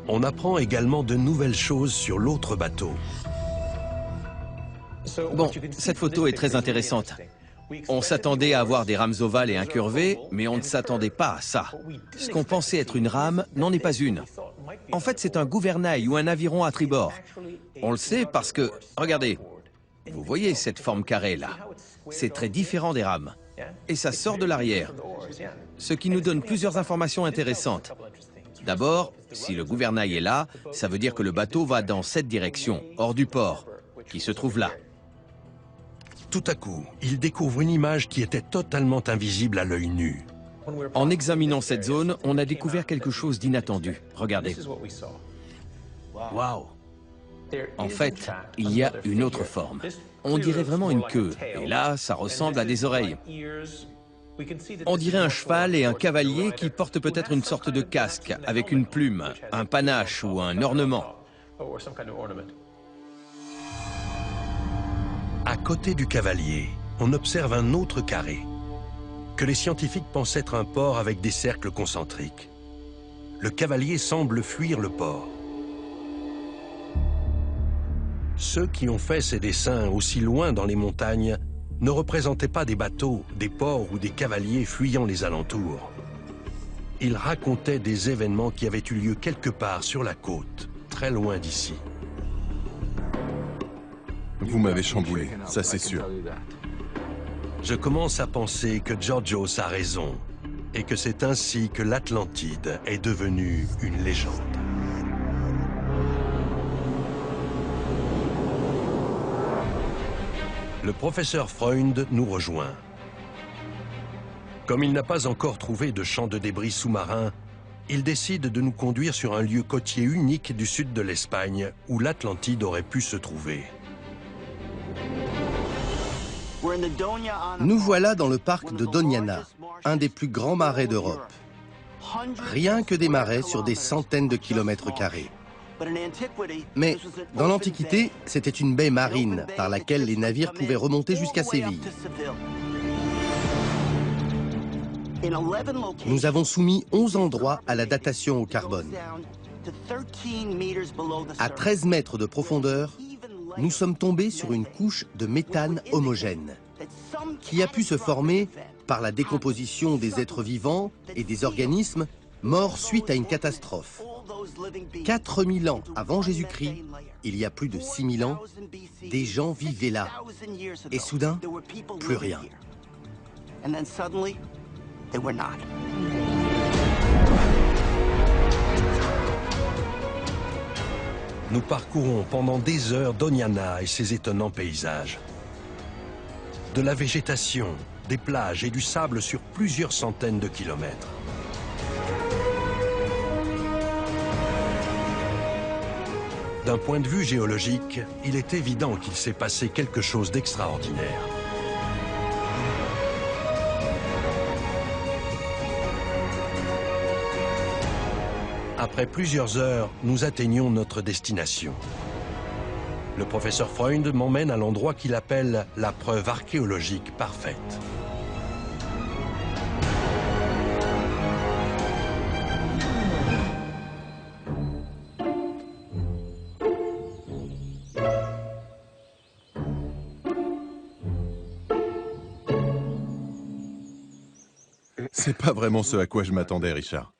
On apprend également de nouvelles choses sur l'autre bateau. Bon, cette photo est très intéressante. On s'attendait à avoir des rames ovales et incurvées, mais on ne s'attendait pas à ça. Ce qu'on pensait être une rame n'en est pas une. En fait, c'est un gouvernail ou un aviron à tribord. On le sait parce que, regardez, vous voyez cette forme carrée là. C'est très différent des rames. Et ça sort de l'arrière. Ce qui nous donne plusieurs informations intéressantes. D'abord, si le gouvernail est là, ça veut dire que le bateau va dans cette direction, hors du port, qui se trouve là. Tout à coup, il découvre une image qui était totalement invisible à l'œil nu. En examinant cette zone, on a découvert quelque chose d'inattendu. Regardez. Waouh! En fait, il y a une autre forme. On dirait vraiment une queue, et là, ça ressemble à des oreilles. On dirait un cheval et un cavalier qui portent peut-être une sorte de casque, avec une plume, un panache ou un ornement. À côté du cavalier, on observe un autre carré, que les scientifiques pensent être un port avec des cercles concentriques. Le cavalier semble fuir le port. Ceux qui ont fait ces dessins aussi loin dans les montagnes ne représentaient pas des bateaux, des ports ou des cavaliers fuyant les alentours. Ils racontaient des événements qui avaient eu lieu quelque part sur la côte, très loin d'ici. Vous m'avez chamboulé, ça c'est sûr. Je commence à penser que Georgios a raison et que c'est ainsi que l'Atlantide est devenue une légende. Le professeur Freund nous rejoint. Comme il n'a pas encore trouvé de champ de débris sous-marin, il décide de nous conduire sur un lieu côtier unique du sud de l'Espagne où l'Atlantide aurait pu se trouver. Nous voilà dans le parc de Doñana, un des plus grands marais d'Europe. Rien que des marais sur des centaines de kilomètres carrés. Mais dans l'Antiquité, c'était une baie marine par laquelle les navires pouvaient remonter jusqu'à Séville. Nous avons soumis 11 endroits à la datation au carbone. À 13 mètres de profondeur, nous sommes tombés sur une couche de méthane homogène qui a pu se former par la décomposition des êtres vivants et des organismes morts suite à une catastrophe. 4000 ans avant Jésus-Christ, il y a plus de 6000 ans, des gens vivaient là. Et soudain, plus rien. Nous parcourons pendant des heures Doñana et ses étonnants paysages. De la végétation, des plages et du sable sur plusieurs centaines de kilomètres. D'un point de vue géologique, il est évident qu'il s'est passé quelque chose d'extraordinaire. Après plusieurs heures, nous atteignons notre destination. Le professeur Freund m'emmène à l'endroit qu'il appelle la preuve archéologique parfaite. C'est pas vraiment ce à quoi je m'attendais, Richard.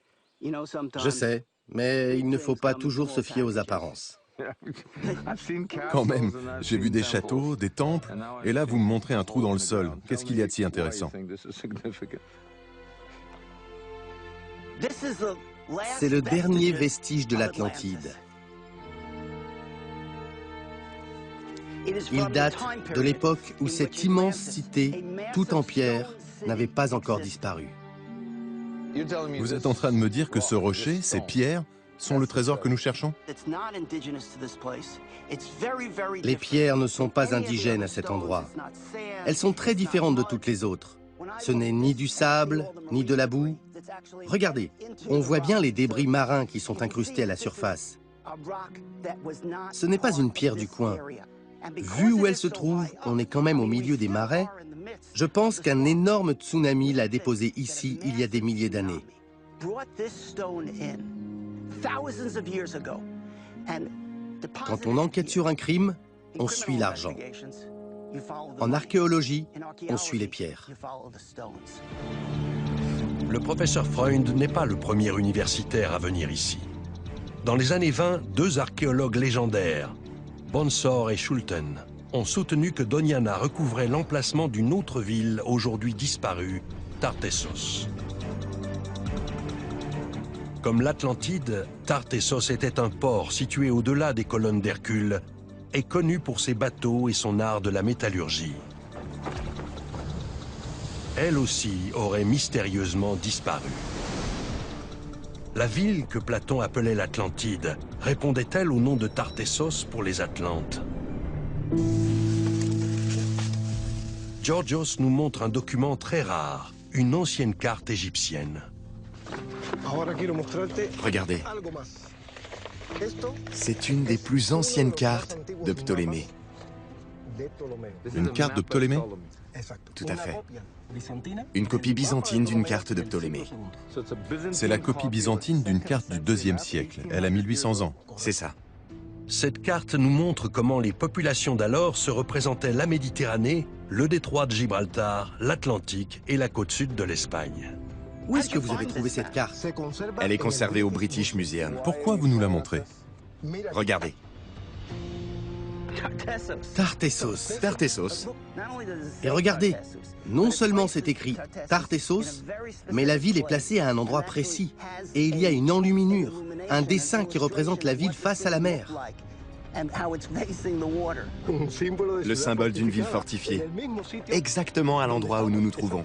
Je sais, mais il ne faut pas toujours se fier aux apparences. Quand même, j'ai vu des châteaux, des temples, et là vous me montrez un trou dans le sol. Qu'est-ce qu'il y a de si intéressant? C'est le dernier vestige de l'Atlantide. Il date de l'époque où cette immense cité, toute en pierre, n'avait pas encore disparu. Vous êtes en train de me dire que ce rocher, ces pierres, sont le trésor que nous cherchons? Les pierres ne sont pas indigènes à cet endroit. Elles sont très différentes de toutes les autres. Ce n'est ni du sable, ni de la boue. Regardez, on voit bien les débris marins qui sont incrustés à la surface. Ce n'est pas une pierre du coin. Vu où elle se trouve, on est quand même au milieu des marais. Je pense qu'un énorme tsunami l'a déposée ici il y a des milliers d'années. Quand on enquête sur un crime, on suit l'argent. En archéologie, on suit les pierres. Le professeur Freund n'est pas le premier universitaire à venir ici. Dans les années 20, deux archéologues légendaires, Bonsor et Schulten, ont soutenu que Doñana recouvrait l'emplacement d'une autre ville aujourd'hui disparue, Tartessos. Comme l'Atlantide, Tartessos était un port situé au-delà des colonnes d'Hercule et connu pour ses bateaux et son art de la métallurgie. Elle aussi aurait mystérieusement disparu. La ville que Platon appelait l'Atlantide répondait-elle au nom de Tartessos pour les Atlantes? Georgios nous montre un document très rare, une ancienne carte égyptienne. Regardez. C'est une des plus anciennes cartes de Ptolémée. Une carte de Ptolémée? Tout à fait. Une copie byzantine d'une carte de Ptolémée. C'est la copie byzantine d'une carte du IIe siècle. Elle a 1800 ans. C'est ça. Cette carte nous montre comment les populations d'alors se représentaient la Méditerranée, le détroit de Gibraltar, l'Atlantique et la côte sud de l'Espagne. Où est-ce que vous avez trouvé cette carte? Elle est conservée au British Museum. Pourquoi vous nous la montrez? Regardez. Tartessos. Tartessos. Et regardez, non seulement c'est écrit Tartessos, mais la ville est placée à un endroit précis. Et il y a une enluminure, un dessin qui représente la ville face à la mer. Le symbole d'une ville fortifiée. Exactement à l'endroit où nous nous trouvons.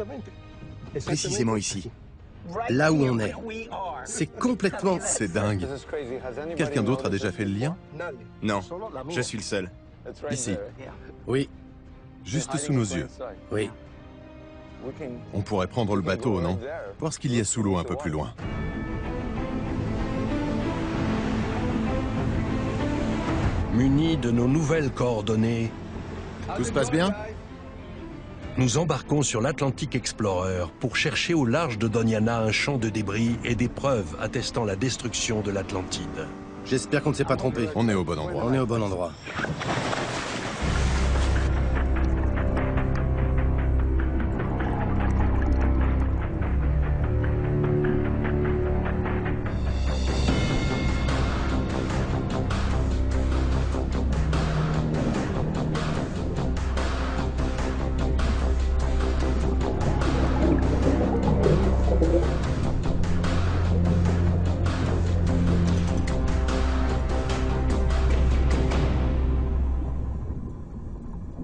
Précisément ici. Là où on est. C'est complètement... C'est dingue. Quelqu'un d'autre a déjà fait le lien? Non, je suis le seul. Ici, Oui, juste sous nos yeux. oui. On pourrait prendre le bateau, non? Voir ce qu'il y a sous l'eau un peu plus loin. Munis de nos nouvelles coordonnées, Tout se passe bien? nous embarquons sur l'Atlantic Explorer pour chercher au large de Doñana un champ de débris et des preuves attestant la destruction de l'Atlantide. J'espère qu'on ne s'est pas trompé. On est au bon endroit. On est au bon endroit.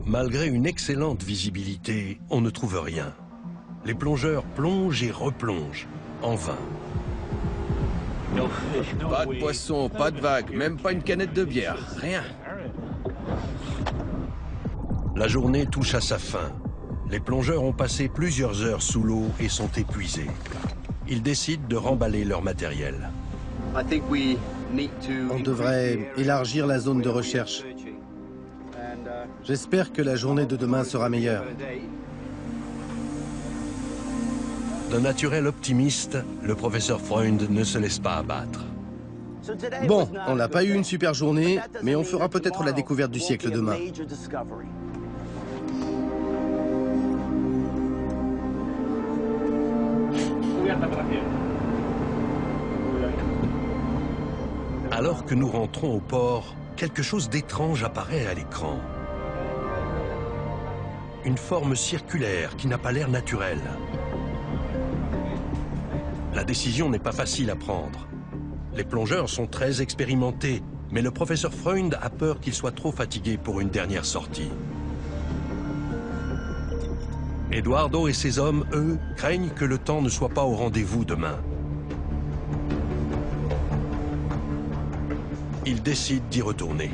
Malgré une excellente visibilité, on ne trouve rien. Les plongeurs plongent et replongent, en vain. Pas de poisson, pas de vagues, même pas une canette de bière, rien. La journée touche à sa fin. Les plongeurs ont passé plusieurs heures sous l'eau et sont épuisés. Ils décident de remballer leur matériel. On devrait élargir la zone de recherche. J'espère que la journée de demain sera meilleure. D'un naturel optimiste, le professeur Freund ne se laisse pas abattre. Bon, on n'a pas eu une super journée, mais on fera peut-être la découverte du siècle demain. Alors que nous rentrons au port, quelque chose d'étrange apparaît à l'écran. Une forme circulaire qui n'a pas l'air naturelle. La décision n'est pas facile à prendre. Les plongeurs sont très expérimentés, mais le professeur Freund a peur qu'ils soient trop fatigués pour une dernière sortie. Eduardo et ses hommes, eux, craignent que le temps ne soit pas au rendez-vous demain. Ils décident d'y retourner.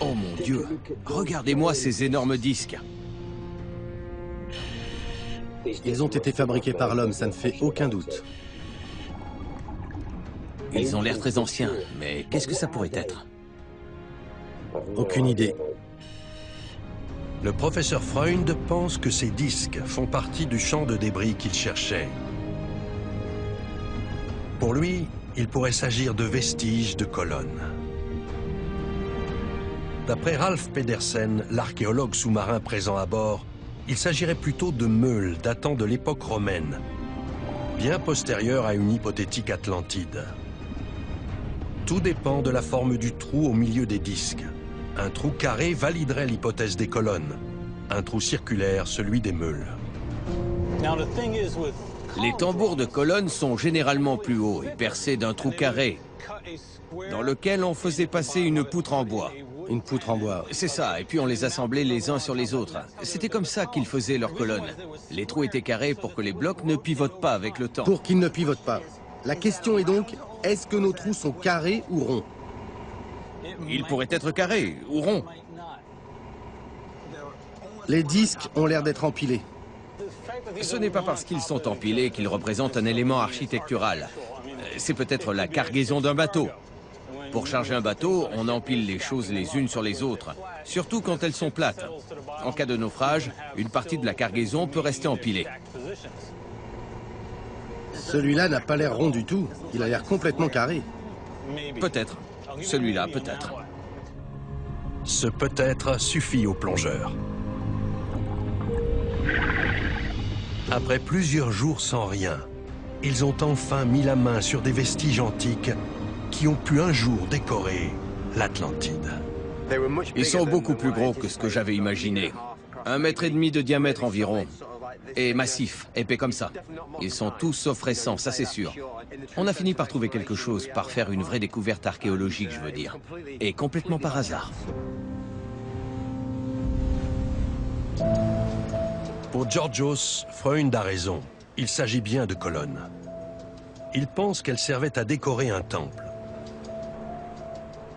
Oh mon Dieu, regardez-moi ces énormes disques. Ils ont été fabriqués par l'homme, ça ne fait aucun doute. Ils ont l'air très anciens, mais qu'est-ce que ça pourrait être? Aucune idée. Le professeur Freund pense que ces disques font partie du champ de débris qu'il cherchait. Pour lui, il pourrait s'agir de vestiges de colonnes. D'après Ralph Pedersen, l'archéologue sous-marin présent à bord, il s'agirait plutôt de meules datant de l'époque romaine, bien postérieure à une hypothétique Atlantide. Tout dépend de la forme du trou au milieu des disques. Un trou carré validerait l'hypothèse des colonnes, un trou circulaire celui des meules. Les tambours de colonnes sont généralement plus hauts et percés d'un trou carré, dans lequel on faisait passer une poutre en bois. Une poutre en bois. C'est ça, et puis on les assemblait les uns sur les autres. C'était comme ça qu'ils faisaient leurs colonnes. Les trous étaient carrés pour que les blocs ne pivotent pas avec le temps. Pour qu'ils ne pivotent pas. La question est donc, est-ce que nos trous sont carrés ou ronds? Ils pourraient être carrés ou ronds. Les disques ont l'air d'être empilés. Ce n'est pas parce qu'ils sont empilés qu'ils représentent un élément architectural. C'est peut-être la cargaison d'un bateau. Pour charger un bateau, on empile les choses les unes sur les autres, surtout quand elles sont plates. En cas de naufrage, une partie de la cargaison peut rester empilée. Celui-là n'a pas l'air rond du tout. Il a l'air complètement carré. Peut-être. Celui-là, peut-être. Ce peut-être suffit aux plongeurs. Après plusieurs jours sans rien, ils ont enfin mis la main sur des vestiges antiques qui ont pu un jour décorer l'Atlantide. Ils sont beaucoup plus gros que ce que j'avais imaginé. 1,5 mètre de diamètre environ. Et massifs, épais comme ça. Ils sont tous sauf récents, ça c'est sûr. On a fini par trouver quelque chose, par faire une vraie découverte archéologique, je veux dire. Et complètement par hasard. Pour Georgios, Freund a raison. Il s'agit bien de colonnes. Il pense qu'elles servaient à décorer un temple.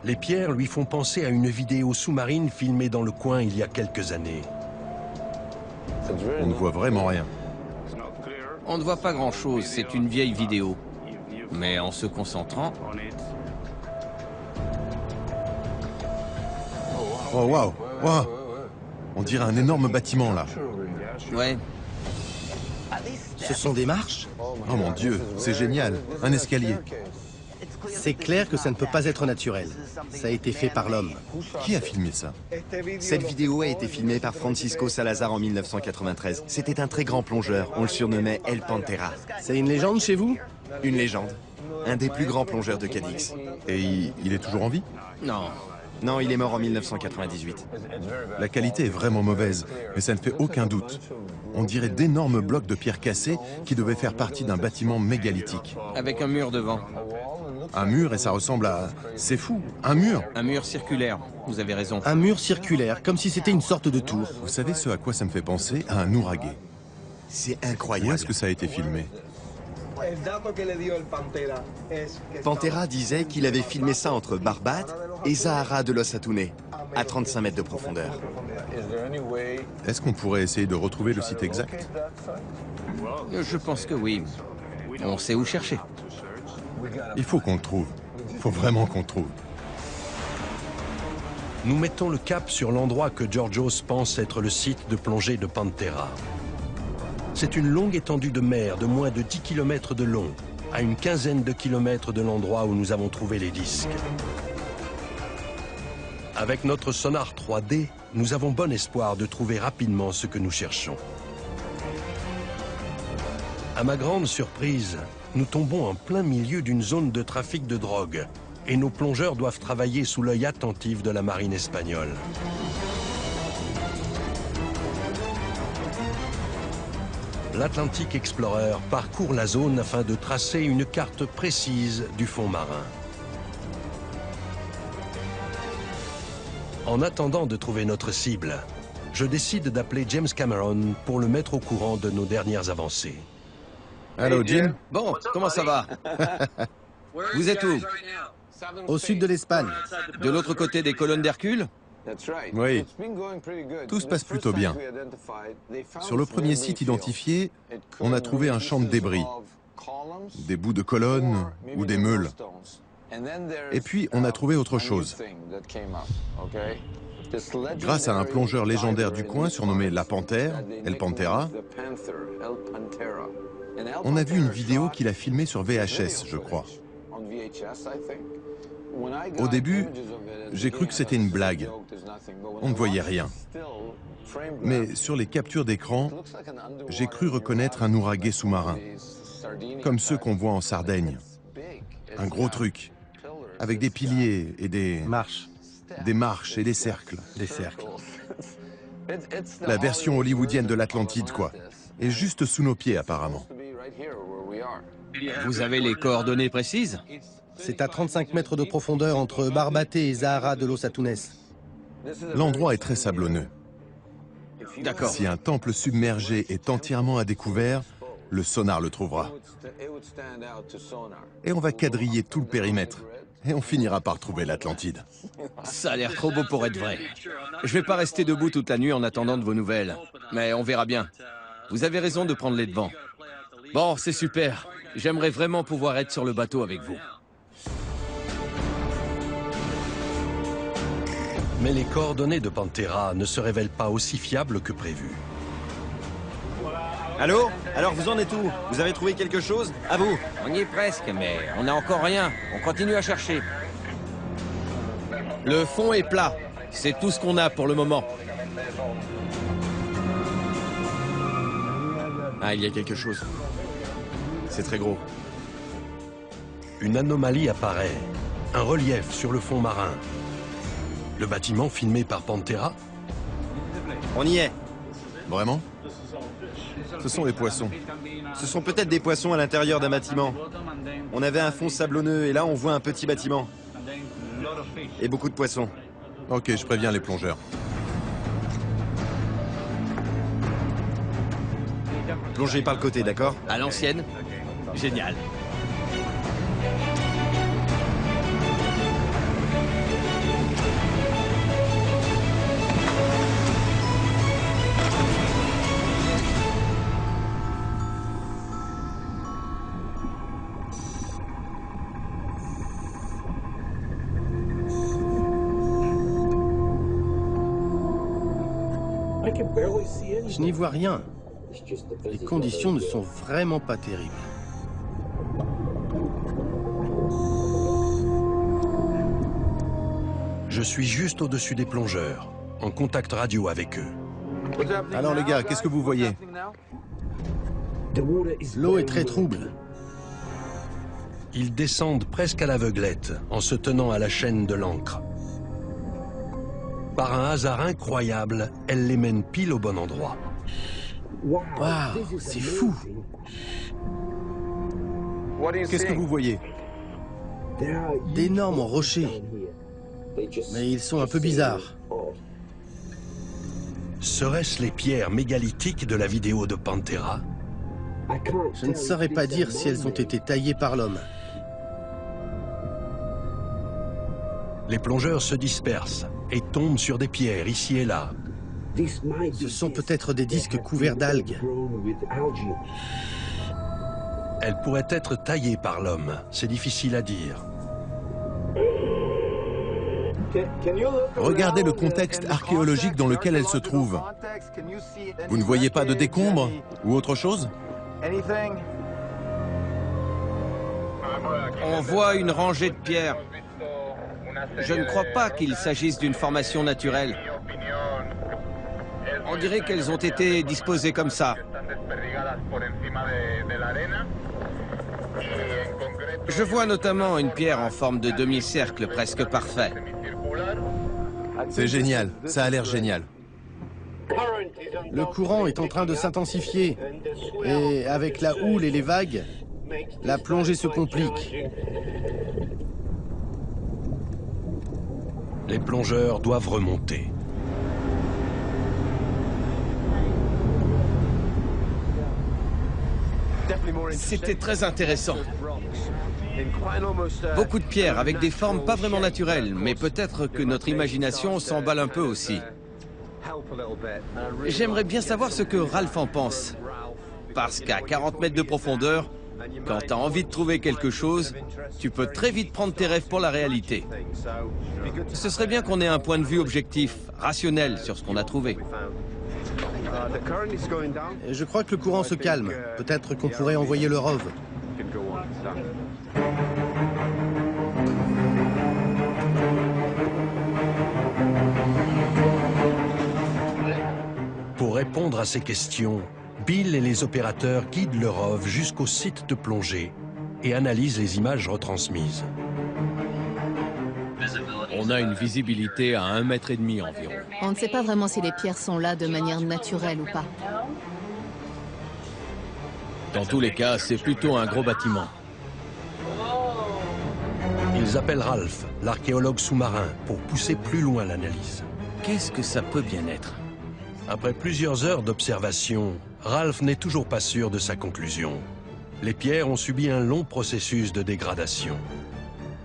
Les pierres lui font penser à une vidéo sous-marine filmée dans le coin il y a quelques années. On ne voit vraiment rien. On ne voit pas grand-chose, c'est une vieille vidéo. Mais en se concentrant... Oh waouh, waouh! On dirait un énorme bâtiment là. Ouais. Ce sont des marches? Oh mon Dieu, c'est génial. Un escalier. C'est clair que ça ne peut pas être naturel. Ça a été fait par l'homme. Qui a filmé ça? Cette vidéo a été filmée par Francisco Salazar en 1993. C'était un très grand plongeur. On le surnommait El Pantera. C'est une légende chez vous? Une légende. Un des plus grands plongeurs de Cadix. Et il est toujours en vie? Non. Non, il est mort en 1998. La qualité est vraiment mauvaise, mais ça ne fait aucun doute. On dirait d'énormes blocs de pierre cassée qui devaient faire partie d'un bâtiment mégalithique. Avec un mur devant. Un mur et ça ressemble à... C'est fou, un mur! Un mur circulaire, vous avez raison. Un mur circulaire, comme si c'était une sorte de tour. Vous savez ce à quoi ça me fait penser? À un ouragan. C'est Où incroyable. est-ce que ça a été filmé? Pantera disait qu'il avait filmé ça entre Barbate et Zahara de Los Atunes, à 35 mètres de profondeur. Est-ce qu'on pourrait essayer de retrouver le site exact? Je pense que oui. On sait où chercher. Il faut qu'on le trouve. Il faut vraiment qu'on le trouve. Nous mettons le cap sur l'endroit que Georgios pense être le site de plongée de Pantera. C'est une longue étendue de mer de moins de 10 km de long, à une quinzaine de kilomètres de l'endroit où nous avons trouvé les disques. Avec notre sonar 3D, nous avons bon espoir de trouver rapidement ce que nous cherchons. À ma grande surprise, nous tombons en plein milieu d'une zone de trafic de drogue et nos plongeurs doivent travailler sous l'œil attentif de la marine espagnole. L'Atlantic Explorer parcourt la zone afin de tracer une carte précise du fond marin. En attendant de trouver notre cible, je décide d'appeler James Cameron pour le mettre au courant de nos dernières avancées. Allô, Jim? Bon, comment ça va? Vous êtes où? Au sud de l'Espagne. De l'autre côté des colonnes d'Hercule? Oui. Tout se passe plutôt bien. Sur le premier site identifié, on a trouvé un champ de débris, des bouts de colonnes ou des meules. Et puis, on a trouvé autre chose. Grâce à un plongeur légendaire du coin surnommé La Panthère, El Pantera, on a vu une vidéo qu'il a filmée sur VHS, je crois. Au début, j'ai cru que c'était une blague. On ne voyait rien. Mais sur les captures d'écran, j'ai cru reconnaître un ouraguet sous-marin, comme ceux qu'on voit en Sardaigne. Un gros truc, avec des piliers et des marches et des cercles. Des cercles. La version hollywoodienne de l'Atlantide, quoi. Et juste sous nos pieds, apparemment. Vous avez les coordonnées précises? C'est à 35 mètres de profondeur entre Barbate et Zahara de los Atunes. L'endroit est très sablonneux. D'accord. Si un temple submergé est entièrement à découvert, le sonar le trouvera. Et on va quadriller tout le périmètre. Et on finira par trouver l'Atlantide. Ça a l'air trop beau pour être vrai. Je vais pas rester debout toute la nuit en attendant de vos nouvelles. Mais on verra bien. Vous avez raison de prendre les devants. Bon, c'est super. J'aimerais vraiment pouvoir être sur le bateau avec vous. Mais les coordonnées de Pantera ne se révèlent pas aussi fiables que prévu. Allô? Alors vous en êtes où? Vous avez trouvé quelque chose? À vous! On y est presque, mais on n'a encore rien. On continue à chercher. Le fond est plat. C'est tout ce qu'on a pour le moment. Ah, il y a quelque chose. C'est très gros. Une anomalie apparaît. Un relief sur le fond marin. Le bâtiment filmé par Pantera? On y est. Vraiment? Ce sont les poissons. Ce sont peut-être des poissons à l'intérieur d'un bâtiment. On avait un fond sablonneux et là on voit un petit bâtiment. Et beaucoup de poissons. Ok, je préviens les plongeurs. Plongez par le côté, d'accord? À l'ancienne? Génial. Je n'y vois rien. Les conditions ne sont vraiment pas terribles. Je suis juste au-dessus des plongeurs, en contact radio avec eux. Alors les gars, qu'est-ce que vous voyez? L'eau est très trouble. Ils descendent presque à l'aveuglette, en se tenant à la chaîne de l'ancre. Par un hasard incroyable, elle les mène pile au bon endroit. Waouh, c'est fou. Qu'est-ce que vous voyez? D'énormes rochers. Mais ils sont un peu bizarres. Seraient-ce les pierres mégalithiques de la vidéo de Pantera? Je ne saurais pas dire si elles ont été taillées par l'homme. Les plongeurs se dispersent et tombent sur des pierres ici et là. Ce sont peut-être des disques couverts d'algues. Elles pourraient être taillées par l'homme, c'est difficile à dire. Regardez le contexte archéologique dans lequel elles se trouvent. Vous ne voyez pas de décombres ou autre chose? On voit une rangée de pierres. Je ne crois pas qu'il s'agisse d'une formation naturelle. On dirait qu'elles ont été disposées comme ça. Je vois notamment une pierre en forme de demi-cercle presque parfait. C'est génial, ça a l'air génial. Le courant est en train de s'intensifier. Et avec la houle et les vagues, la plongée se complique. Les plongeurs doivent remonter. C'était très intéressant. Beaucoup de pierres avec des formes pas vraiment naturelles, mais peut-être que notre imagination s'emballe un peu aussi. J'aimerais bien savoir ce que Ralph en pense. Parce qu'à 40 mètres de profondeur, quand tu as envie de trouver quelque chose, tu peux très vite prendre tes rêves pour la réalité. Ce serait bien qu'on ait un point de vue objectif, rationnel sur ce qu'on a trouvé. Je crois que le courant se calme. Peut-être qu'on pourrait envoyer le ROV. Pour répondre à ces questions, Bill et les opérateurs guident le ROV jusqu'au site de plongée et analysent les images retransmises. On a une visibilité à 1,5 mètre environ. On ne sait pas vraiment si les pierres sont là de manière naturelle ou pas. Dans tous les cas, c'est plutôt un gros bâtiment. Ils appellent Ralph, l'archéologue sous-marin, pour pousser plus loin l'analyse. Qu'est-ce que ça peut bien être? Après plusieurs heures d'observation, Ralph n'est toujours pas sûr de sa conclusion. Les pierres ont subi un long processus de dégradation.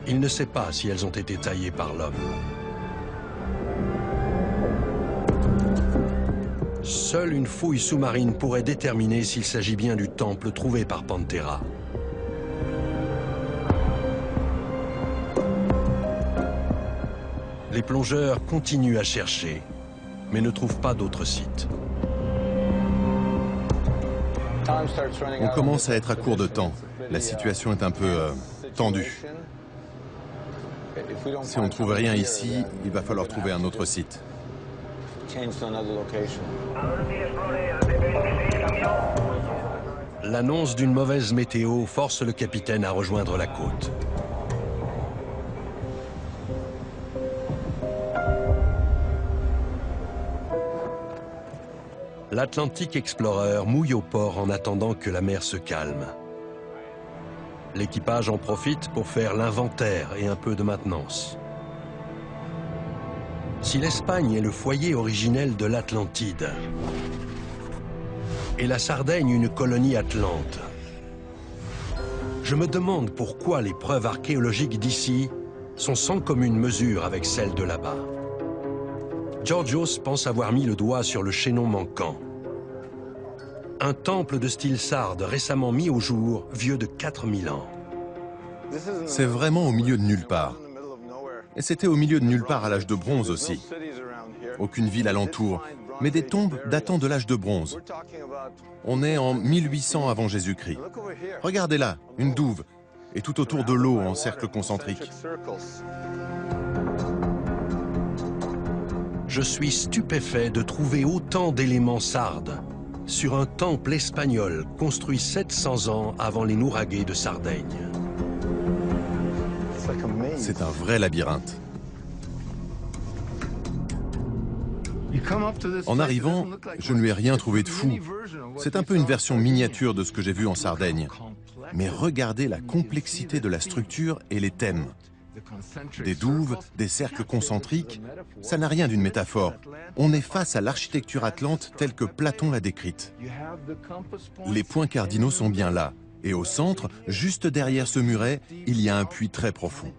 Il ne sait pas si elles ont été taillées par l'homme. Seule une fouille sous-marine pourrait déterminer s'il s'agit bien du temple trouvé par Pantera. Les plongeurs continuent à chercher, mais ne trouvent pas d'autres sites. On commence à être à court de temps. La situation est un peu tendue. Si on ne trouve rien ici, il va falloir trouver un autre site. L'annonce d'une mauvaise météo force le capitaine à rejoindre la côte. L'Atlantic Explorer mouille au port en attendant que la mer se calme. L'équipage en profite pour faire l'inventaire et un peu de maintenance. Si l'Espagne est le foyer originel de l'Atlantide, et la Sardaigne une colonie atlante, je me demande pourquoi les preuves archéologiques d'ici sont sans commune mesure avec celles de là-bas. Georgios pense avoir mis le doigt sur le chaînon manquant. Un temple de style sarde récemment mis au jour, vieux de 4000 ans. C'est vraiment au milieu de nulle part. Et c'était au milieu de nulle part à l'âge de bronze aussi. Aucune ville alentour, mais des tombes datant de l'âge de bronze. On est en 1800 avant Jésus-Christ. Regardez là, une douve, et tout autour de l'eau en cercle concentrique. Je suis stupéfait de trouver autant d'éléments sardes sur un temple espagnol construit 700 ans avant les Nouragés de Sardaigne. C'est un vrai labyrinthe. En arrivant, je ne lui ai rien trouvé de fou. C'est un peu une version miniature de ce que j'ai vu en Sardaigne. Mais regardez la complexité de la structure et les thèmes. Des douves, des cercles concentriques, ça n'a rien d'une métaphore. On est face à l'architecture atlante telle que Platon l'a décrite. Les points cardinaux sont bien là. Et au centre, juste derrière ce muret, il y a un puits très profond.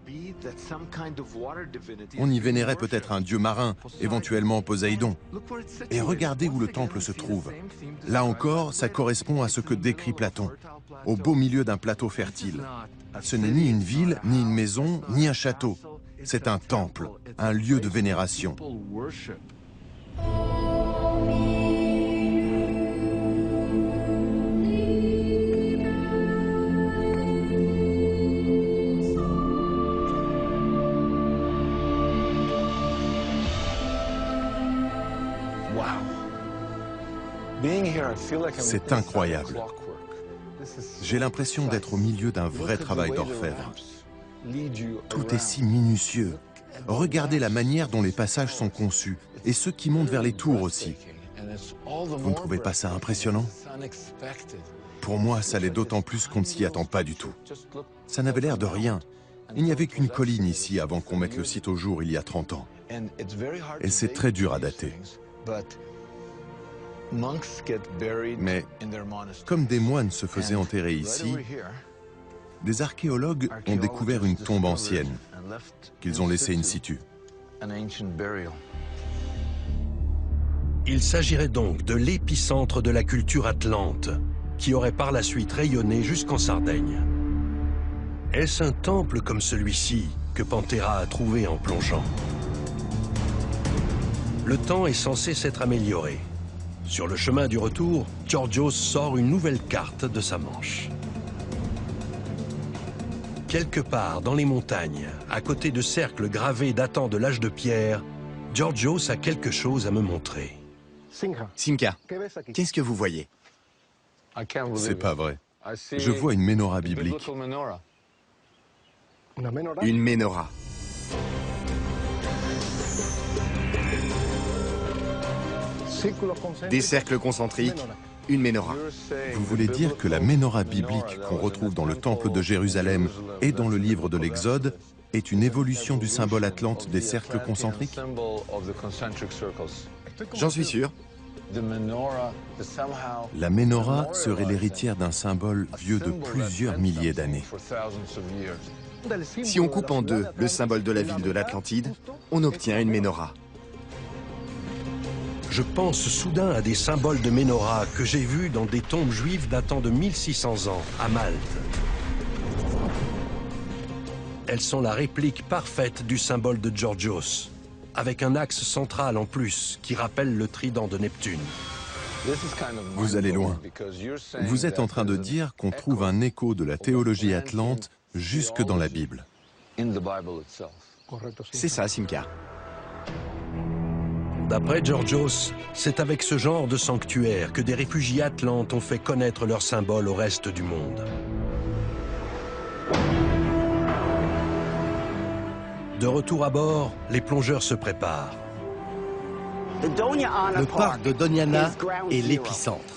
On y vénérait peut-être un dieu marin, éventuellement Poséidon. Et regardez où le temple se trouve. Là encore, ça correspond à ce que décrit Platon, au beau milieu d'un plateau fertile. Ce n'est ni une ville, ni une maison, ni un château. C'est un temple, un lieu de vénération. C'est incroyable. J'ai l'impression d'être au milieu d'un vrai travail d'orfèvre. Tout est si minutieux. Regardez la manière dont les passages sont conçus, et ceux qui montent vers les tours aussi. Vous ne trouvez pas ça impressionnant? Pour moi, ça l'est d'autant plus qu'on ne s'y attend pas du tout. Ça n'avait l'air de rien. Il n'y avait qu'une colline ici avant qu'on mette le site au jour il y a 30 ans. Et c'est très dur à dater. Mais comme des moines se faisaient enterrer ici, des archéologues ont découvert une tombe ancienne qu'ils ont laissée in situ. Il s'agirait donc de l'épicentre de la culture atlante, qui aurait par la suite rayonné jusqu'en Sardaigne. Est-ce un temple comme celui-ci que Pantera a trouvé en plongeant? Le temps est censé s'être amélioré. Sur le chemin du retour, Georgios sort une nouvelle carte de sa manche. Quelque part dans les montagnes, à côté de cercles gravés datant de l'âge de pierre, Georgios a quelque chose à me montrer. Simka, qu'est-ce que vous voyez? C'est pas vrai. Je vois une menorah biblique. Une menorah. Des cercles concentriques, une menorah. Vous voulez dire que la menorah biblique qu'on retrouve dans le temple de Jérusalem et dans le livre de l'Exode est une évolution du symbole atlante des cercles concentriques? J'en suis sûr. La menorah serait l'héritière d'un symbole vieux de plusieurs milliers d'années. Si on coupe en deux le symbole de la ville de l'Atlantide, on obtient une menorah. Je pense soudain à des symboles de menorah que j'ai vus dans des tombes juives datant de 1600 ans, à Malte. Elles sont la réplique parfaite du symbole de Georgios, avec un axe central en plus qui rappelle le trident de Neptune. Vous allez loin. Vous êtes en train de dire qu'on trouve un écho de la théologie atlante jusque dans la Bible. C'est ça, Simka. D'après Georgios, c'est avec ce genre de sanctuaire que des réfugiés atlantes ont fait connaître leur symbole au reste du monde. De retour à bord, les plongeurs se préparent. Le parc de Doñana est l'épicentre.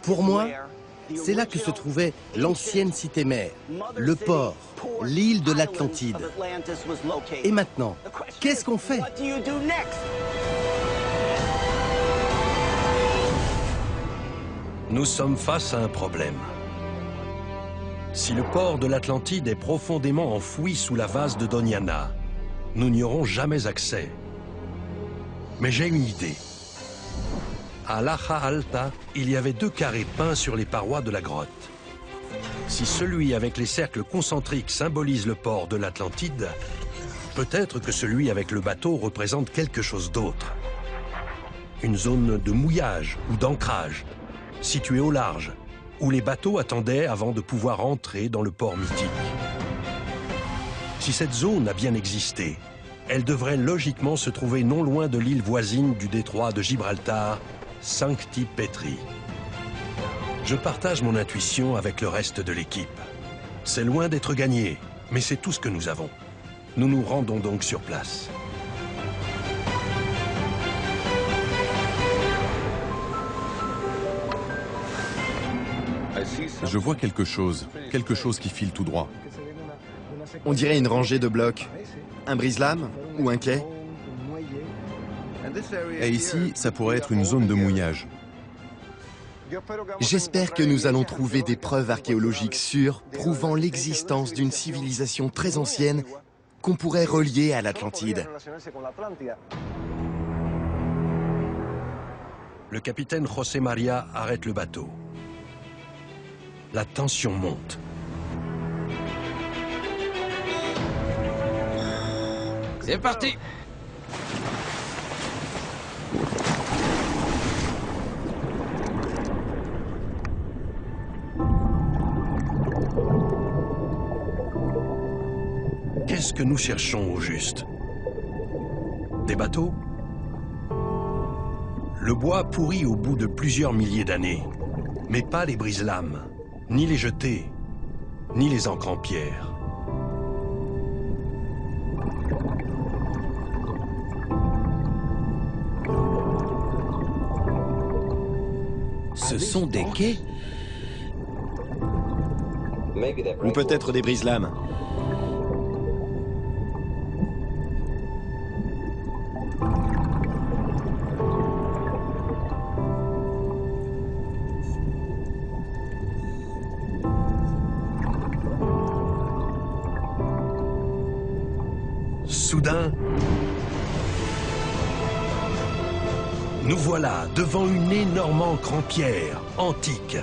Pour moi, c'est là que se trouvait l'ancienne cité-mère, le port, l'île de l'Atlantide. Et maintenant, qu'est-ce qu'on fait? Nous sommes face à un problème. Si le port de l'Atlantide est profondément enfoui sous la vase de Doñana, nous n'y aurons jamais accès. Mais j'ai une idée. À Laja Alta, il y avait 2 carrés peints sur les parois de la grotte. Si celui avec les cercles concentriques symbolise le port de l'Atlantide, peut-être que celui avec le bateau représente quelque chose d'autre. Une zone de mouillage ou d'ancrage, située au large, où les bateaux attendaient avant de pouvoir entrer dans le port mythique. Si cette zone a bien existé, elle devrait logiquement se trouver non loin de l'île voisine du détroit de Gibraltar, Sancti Petri. Je partage mon intuition avec le reste de l'équipe. C'est loin d'être gagné, mais c'est tout ce que nous avons. Nous nous rendons donc sur place. Je vois quelque chose qui file tout droit. On dirait une rangée de blocs. Un brise-lames ou un quai? Et ici, ça pourrait être une zone de mouillage. J'espère que nous allons trouver des preuves archéologiques sûres prouvant l'existence d'une civilisation très ancienne qu'on pourrait relier à l'Atlantide. Le capitaine José María arrête le bateau. La tension monte. C'est parti! Qu'est-ce que nous cherchons au juste? Des bateaux? Le bois pourrit au bout de plusieurs milliers d'années, mais pas les brise-lames, ni les jetés, ni les encres en pierre. Ce sont des quais? Ou peut-être des brise-lames. Soudain, nous voilà devant une énorme ancre en pierre, antique.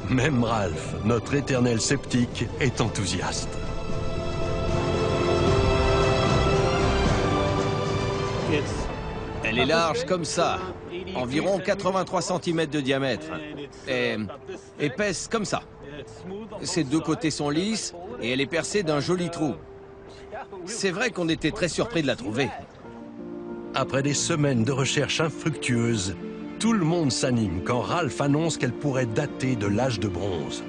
Même Ralph, notre éternel sceptique, est enthousiaste. Elle est large comme ça, environ 83 cm de diamètre, et épaisse comme ça. Ses deux côtés sont lisses et elle est percée d'un joli trou. C'est vrai qu'on était très surpris de la trouver. Après des semaines de recherches infructueuses, tout le monde s'anime quand Ralph annonce qu'elle pourrait dater de l'âge de bronze.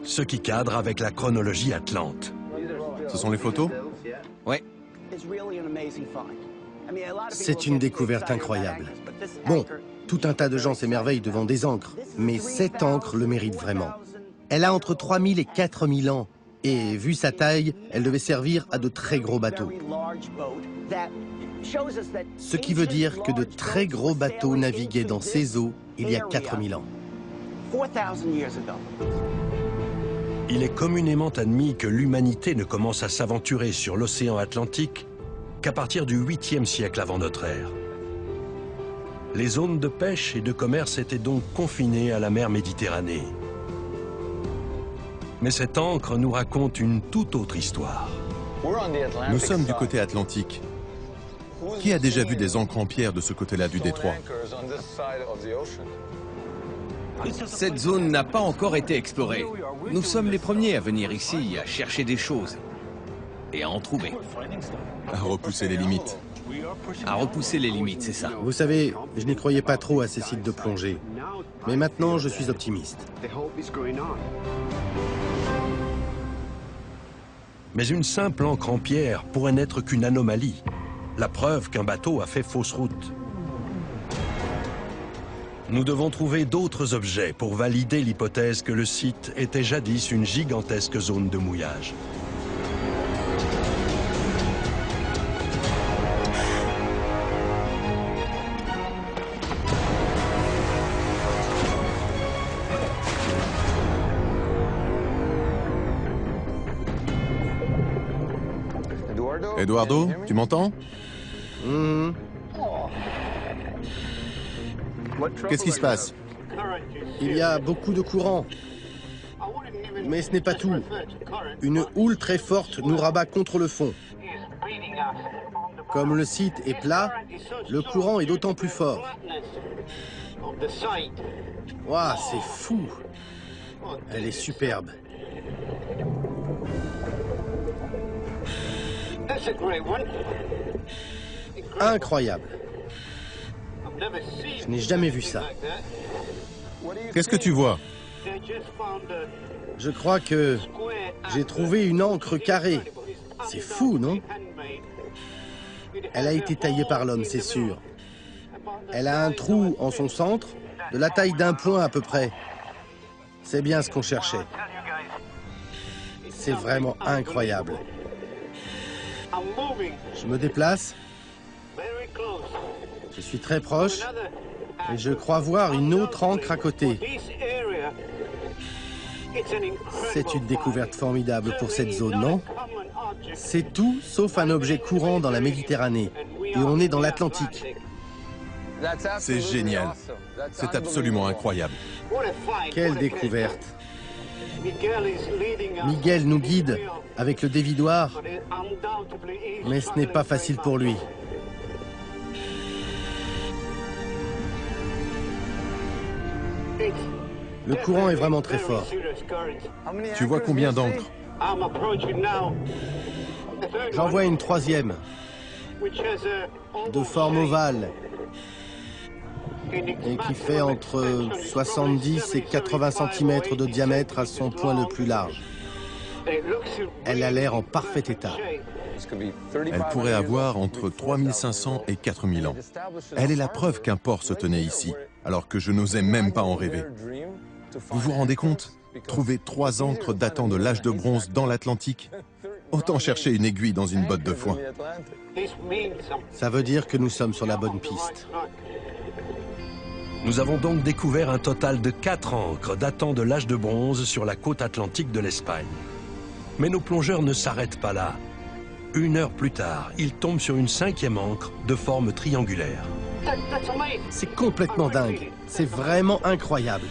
Ce qui cadre avec la chronologie atlante. Ce sont les photos? Ouais. C'est une découverte incroyable. Bon, tout un tas de gens s'émerveillent devant des ancres, mais cette ancre le mérite vraiment. Elle a entre 3000 et 4000 ans, et vu sa taille, elle devait servir à de très gros bateaux. Ce qui veut dire que de très gros bateaux naviguaient dans ces eaux il y a 4000 ans. Il est communément admis que l'humanité ne commence à s'aventurer sur l'océan Atlantique qu'à partir du 8e siècle avant notre ère. Les zones de pêche et de commerce étaient donc confinées à la mer Méditerranée. Mais cette ancre nous raconte une toute autre histoire. Nous sommes du côté atlantique. Qui a déjà vu des ancres en pierre de ce côté-là du détroit? Cette zone n'a pas encore été explorée. Nous sommes les premiers à venir ici, à chercher des choses. Et à en trouver. À repousser les limites. À repousser les limites, c'est ça. Vous savez, je n'y croyais pas trop à ces sites de plongée. Mais maintenant, je suis optimiste. Mais une simple ancre en pierre pourrait n'être qu'une anomalie. La preuve qu'un bateau a fait fausse route. Nous devons trouver d'autres objets pour valider l'hypothèse que le site était jadis une gigantesque zone de mouillage. Eduardo, tu m'entends? Qu'est-ce qui se passe? Il y a beaucoup de courant. Mais ce n'est pas tout. Une houle très forte nous rabat contre le fond. Comme le site est plat, le courant est d'autant plus fort. Waouh, c'est fou! Elle est superbe. Incroyable. Je n'ai jamais vu ça. Qu'est-ce que tu vois? Je crois que j'ai trouvé une ancre carrée. C'est fou, non? Elle a été taillée par l'homme, c'est sûr. Elle a un trou en son centre, de la taille d'un point à peu près. C'est bien ce qu'on cherchait. C'est vraiment incroyable. Je me déplace. Je suis très proche. Et je crois voir une autre ancre à côté. C'est une découverte formidable pour cette zone, non? C'est tout sauf un objet courant dans la Méditerranée. Et on est dans l'Atlantique. C'est génial. C'est absolument incroyable. Quelle découverte! Miguel nous guide avec le dévidoir, mais ce n'est pas facile pour lui. Le courant est vraiment très fort. Tu vois combien d'encre? J'en vois une troisième, de forme ovale, et qui fait entre 70 et 80 cm de diamètre à son point le plus large. Elle a l'air en parfait état. Elle pourrait avoir entre 3500 et 4000 ans. Elle est la preuve qu'un port se tenait ici, alors que je n'osais même pas en rêver. Vous vous rendez compte? Trouver 3 ancres datant de l'âge de bronze dans l'Atlantique? Autant chercher une aiguille dans une botte de foin. Ça veut dire que nous sommes sur la bonne piste. Nous avons donc découvert un total de 4 ancres datant de l'âge de bronze sur la côte atlantique de l'Espagne. Mais nos plongeurs ne s'arrêtent pas là. 1 heure plus tard, ils tombent sur une 5e ancre de forme triangulaire. C'est complètement dingue. C'est vraiment incroyable.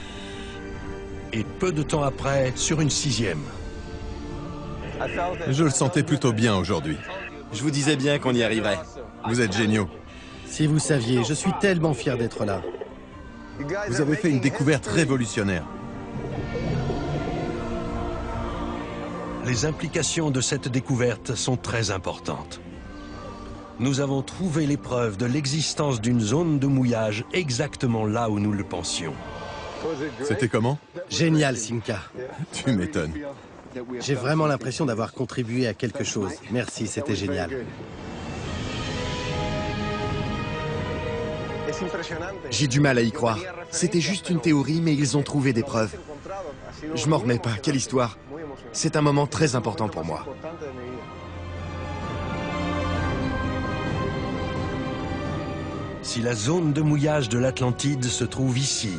Et peu de temps après, sur une 6e. Je le sentais plutôt bien aujourd'hui. Je vous disais bien qu'on y arriverait. Vous êtes géniaux. Si vous saviez, je suis tellement fier d'être là. Vous avez fait une découverte révolutionnaire. Les implications de cette découverte sont très importantes. Nous avons trouvé les preuves de l'existence d'une zone de mouillage exactement là où nous le pensions. C'était comment? Génial, Simca. Tu m'étonnes. J'ai vraiment l'impression d'avoir contribué à quelque chose. Merci, c'était génial. J'ai du mal à y croire. C'était juste une théorie, mais ils ont trouvé des preuves. Je m'en remets pas, quelle histoire. C'est un moment très important pour moi. Si la zone de mouillage de l'Atlantide se trouve ici,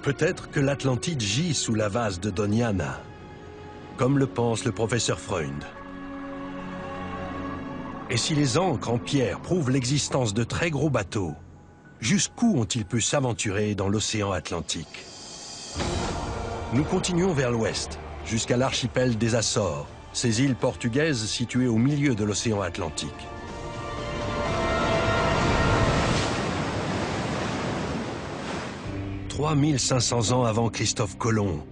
peut-être que l'Atlantide gît sous la vase de Doñana, comme le pense le professeur Freund. Et si les ancres en pierre prouvent l'existence de très gros bateaux, jusqu'où ont-ils pu s'aventurer dans l'océan Atlantique? Nous continuons vers l'ouest, jusqu'à l'archipel des Açores, ces îles portugaises situées au milieu de l'océan Atlantique. « 3500 ans avant Christophe Colomb,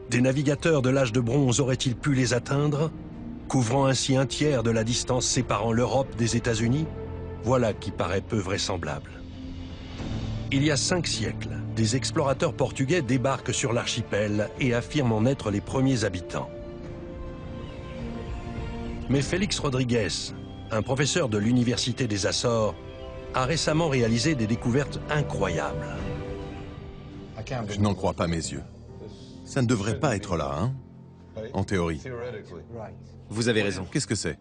des navigateurs de l'âge de bronze auraient-ils pu les atteindre, couvrant ainsi un tiers de la distance séparant l'Europe des États-Unis? Voilà qui paraît peu vraisemblable. Il y a 5 siècles, des explorateurs portugais débarquent sur l'archipel et affirment en être les premiers habitants. Mais Félix Rodrigues, un professeur de l'Université des Açores, a récemment réalisé des découvertes incroyables. Je n'en crois pas mes yeux. Ça ne devrait pas être là, hein? En théorie. Vous avez raison. Qu'est-ce que c'est?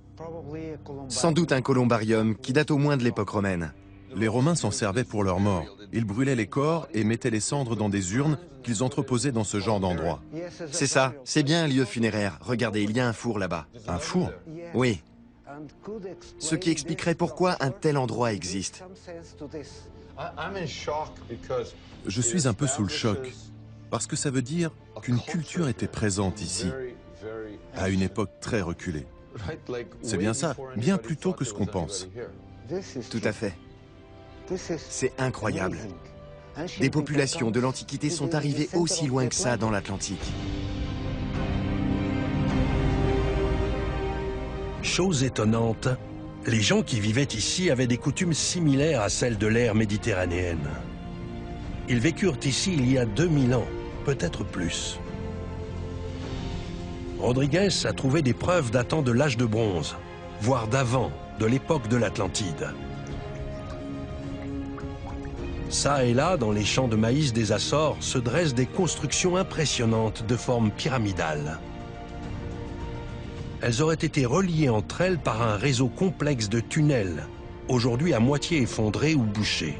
Sans doute un columbarium qui date au moins de l'époque romaine. Les Romains s'en servaient pour leurs morts. Ils brûlaient les corps et mettaient les cendres dans des urnes qu'ils entreposaient dans ce genre d'endroit. C'est ça, c'est bien un lieu funéraire. Regardez, il y a un four là-bas. Un four? Oui. Ce qui expliquerait pourquoi un tel endroit existe. Je suis un peu sous le choc, parce que ça veut dire qu'une culture était présente ici, à une époque très reculée. C'est bien ça, bien plus tôt que ce qu'on pense. Tout à fait. C'est incroyable. Des populations de l'Antiquité sont arrivées aussi loin que ça dans l'Atlantique. Chose étonnante, les gens qui vivaient ici avaient des coutumes similaires à celles de l'ère méditerranéenne. Ils vécurent ici il y a 2000 ans, peut-être plus. Rodrigues a trouvé des preuves datant de l'âge de bronze, voire d'avant, de l'époque de l'Atlantide. Ça et là, dans les champs de maïs des Açores, se dressent des constructions impressionnantes de forme pyramidale. Elles auraient été reliées entre elles par un réseau complexe de tunnels, aujourd'hui à moitié effondrés ou bouchés.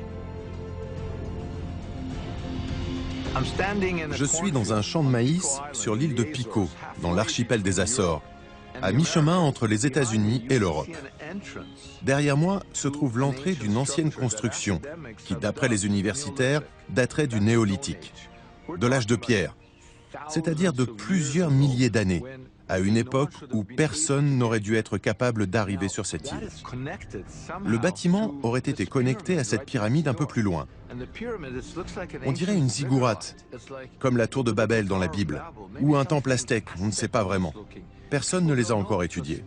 Je suis dans un champ de maïs sur l'île de Pico, dans l'archipel des Açores, à mi-chemin entre les États-Unis et l'Europe. Derrière moi se trouve l'entrée d'une ancienne construction qui, d'après les universitaires, daterait du néolithique, de l'âge de pierre, c'est-à-dire de plusieurs milliers d'années, à une époque où personne n'aurait dû être capable d'arriver sur cette île. Le bâtiment aurait été connecté à cette pyramide un peu plus loin. On dirait une ziggourate, comme la tour de Babel dans la Bible, ou un temple aztèque, on ne sait pas vraiment. Personne ne les a encore étudiés.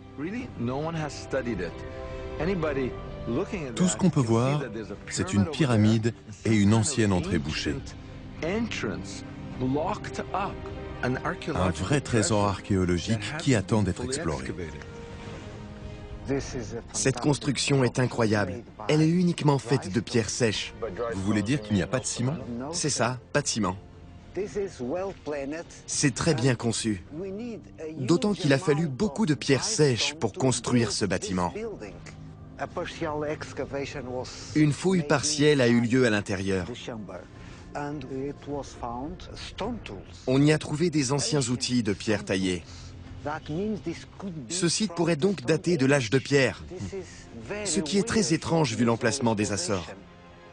Tout ce qu'on peut voir, c'est une pyramide et une ancienne entrée bouchée. Un vrai trésor archéologique qui attend d'être exploré. Cette construction est incroyable. Elle est uniquement faite de pierres sèches. Vous voulez dire qu'il n'y a pas de ciment? C'est ça, pas de ciment. C'est très bien conçu. D'autant qu'il a fallu beaucoup de pierres sèches pour construire ce bâtiment. Une fouille partielle a eu lieu à l'intérieur. On y a trouvé des anciens outils de pierre taillée. Ce site pourrait donc dater de l'âge de pierre, ce qui est très étrange vu l'emplacement des Açores.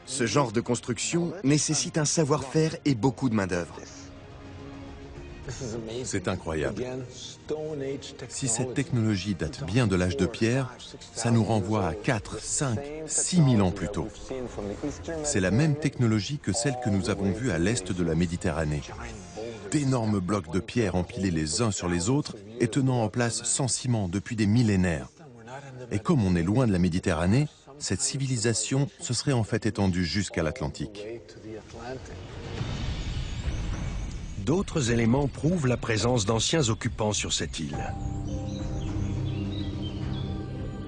Ce genre de construction nécessite un savoir-faire et beaucoup de main-d'œuvre. C'est incroyable. Si cette technologie date bien de l'âge de pierre, ça nous renvoie à 4, 5, 6 000 ans plus tôt. C'est la même technologie que celle que nous avons vue à l'est de la Méditerranée. D'énormes blocs de pierre empilés les uns sur les autres et tenant en place sans ciment depuis des millénaires. Et comme on est loin de la Méditerranée, cette civilisation se serait en fait étendue jusqu'à l'Atlantique. D'autres éléments prouvent la présence d'anciens occupants sur cette île.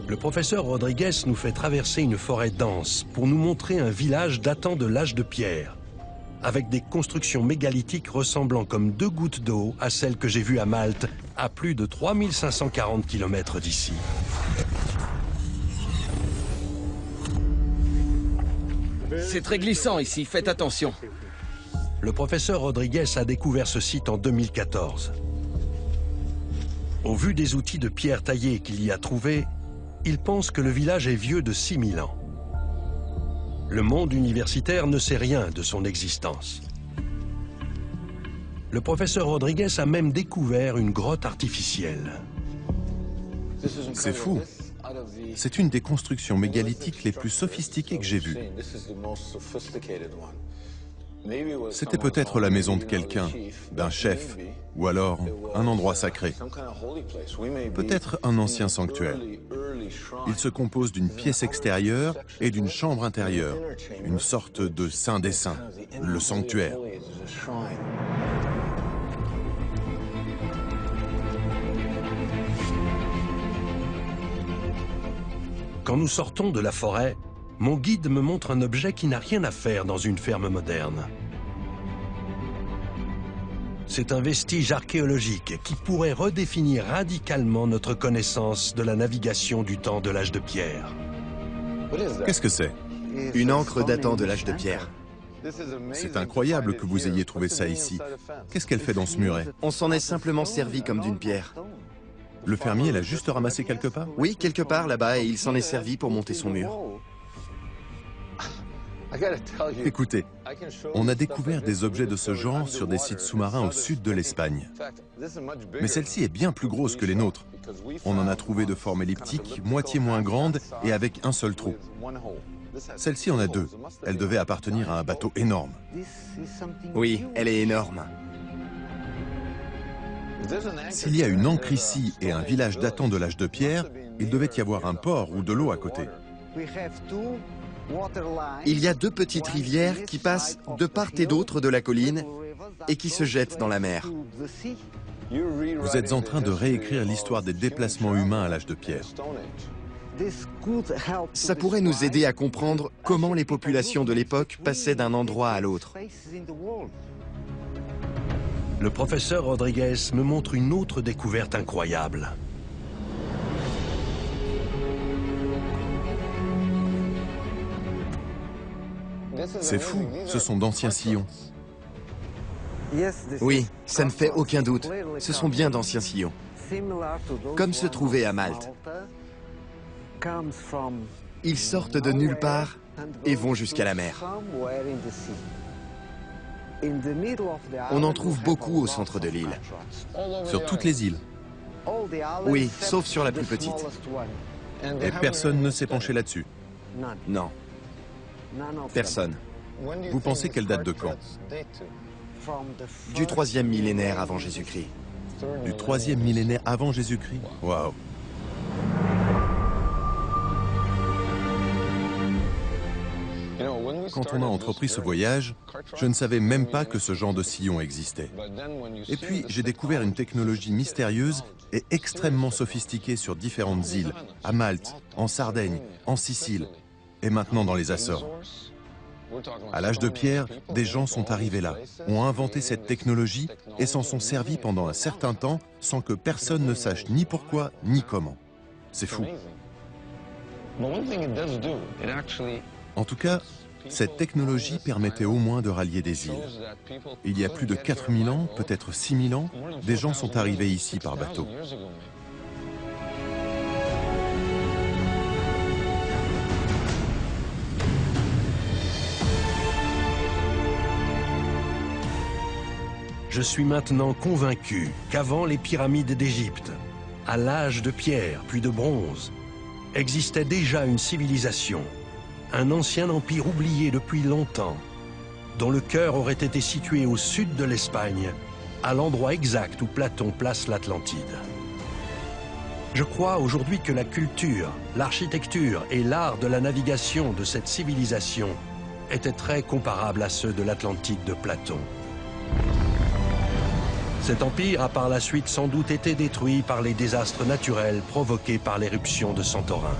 Le professeur Rodriguez nous fait traverser une forêt dense pour nous montrer un village datant de l'âge de pierre, avec des constructions mégalithiques ressemblant comme 2 gouttes d'eau à celles que j'ai vues à Malte, à plus de 3540 km d'ici. C'est très glissant ici, faites attention. Le professeur Rodriguez a découvert ce site en 2014. Au vu des outils de pierre taillée qu'il y a trouvés, il pense que le village est vieux de 6000 ans. Le monde universitaire ne sait rien de son existence. Le professeur Rodriguez a même découvert une grotte artificielle. C'est fou. C'est une des constructions mégalithiques les plus sophistiquées que j'ai vues. C'était peut-être la maison de quelqu'un, d'un chef, ou alors un endroit sacré. Peut-être un ancien sanctuaire. Il se compose d'une pièce extérieure et d'une chambre intérieure, une sorte de saint des saints, le sanctuaire. Quand nous sortons de la forêt, mon guide me montre un objet qui n'a rien à faire dans une ferme moderne. C'est un vestige archéologique qui pourrait redéfinir radicalement notre connaissance de la navigation du temps de l'âge de pierre. Qu'est-ce que c'est? Une ancre datant de l'âge de pierre. C'est incroyable que vous ayez trouvé ça ici. Qu'est-ce qu'elle fait dans ce muret? On s'en est simplement servi comme d'une pierre. Le fermier l'a juste ramassé quelque part? Oui, quelque part là-bas, et il s'en est servi pour monter son mur. Écoutez, on a découvert des objets de ce genre sur des sites sous-marins au sud de l'Espagne. Mais celle-ci est bien plus grosse que les nôtres. On en a trouvé de forme elliptique, moitié moins grande et avec un seul trou. Celle-ci en a 2. Elle devait appartenir à un bateau énorme. Oui, elle est énorme. S'il y a une ancre ici et un village datant de l'âge de pierre, il devait y avoir un port ou de l'eau à côté. Il y a 2 petites rivières qui passent de part et d'autre de la colline et qui se jettent dans la mer. Vous êtes en train de réécrire l'histoire des déplacements humains à l'âge de pierre. Ça pourrait nous aider à comprendre comment les populations de l'époque passaient d'un endroit à l'autre. Le professeur Rodriguez me montre une autre découverte incroyable. C'est fou, ce sont d'anciens sillons. Oui, ça ne fait aucun doute. Ce sont bien d'anciens sillons. Comme se trouvait à Malte. Ils sortent de nulle part et vont jusqu'à la mer. On en trouve beaucoup au centre de l'île. Sur toutes les îles. Oui, sauf sur la plus petite. Et personne ne s'est penché là-dessus. Non, personne. Vous pensez qu'elle date de quand? Du 3e millénaire avant Jésus-Christ. Du 3e millénaire avant Jésus-Christ? Waouh! Quand on a entrepris ce voyage, je ne savais même pas que ce genre de sillon existait. Et puis, j'ai découvert une technologie mystérieuse et extrêmement sophistiquée sur différentes îles, à Malte, en Sardaigne, en Sicile, et maintenant dans les Açores. À l'âge de pierre, des gens sont arrivés là, ont inventé cette technologie et s'en sont servis pendant un certain temps sans que personne ne sache ni pourquoi ni comment. C'est fou. En tout cas, cette technologie permettait au moins de rallier des îles. Il y a plus de 4000 ans, peut-être 6000 ans, des gens sont arrivés ici par bateau. Je suis maintenant convaincu qu'avant les pyramides d'Égypte, à l'âge de pierre puis de bronze, existait déjà une civilisation, un ancien empire oublié depuis longtemps, dont le cœur aurait été situé au sud de l'Espagne, à l'endroit exact où Platon place l'Atlantide. Je crois aujourd'hui que la culture, l'architecture et l'art de la navigation de cette civilisation étaient très comparables à ceux de l'Atlantide de Platon. Cet empire a par la suite sans doute été détruit par les désastres naturels provoqués par l'éruption de Santorin.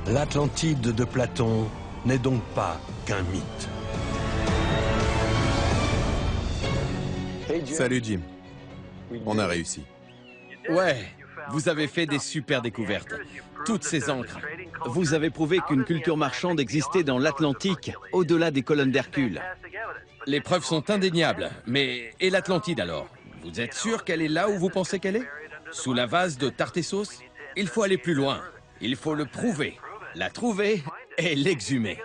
L'Atlantide de Platon n'est donc pas qu'un mythe. Salut Jim. On a réussi. Ouais, vous avez fait des super découvertes. Toutes ces encres. Vous avez prouvé qu'une culture marchande existait dans l'Atlantique, au-delà des colonnes d'Hercule. Les preuves sont indéniables, mais et l'Atlantide alors? Vous êtes sûr qu'elle est là où vous pensez qu'elle est? Sous la vase de Tartessos? Il faut aller plus loin. Il faut le prouver, la trouver et l'exhumer.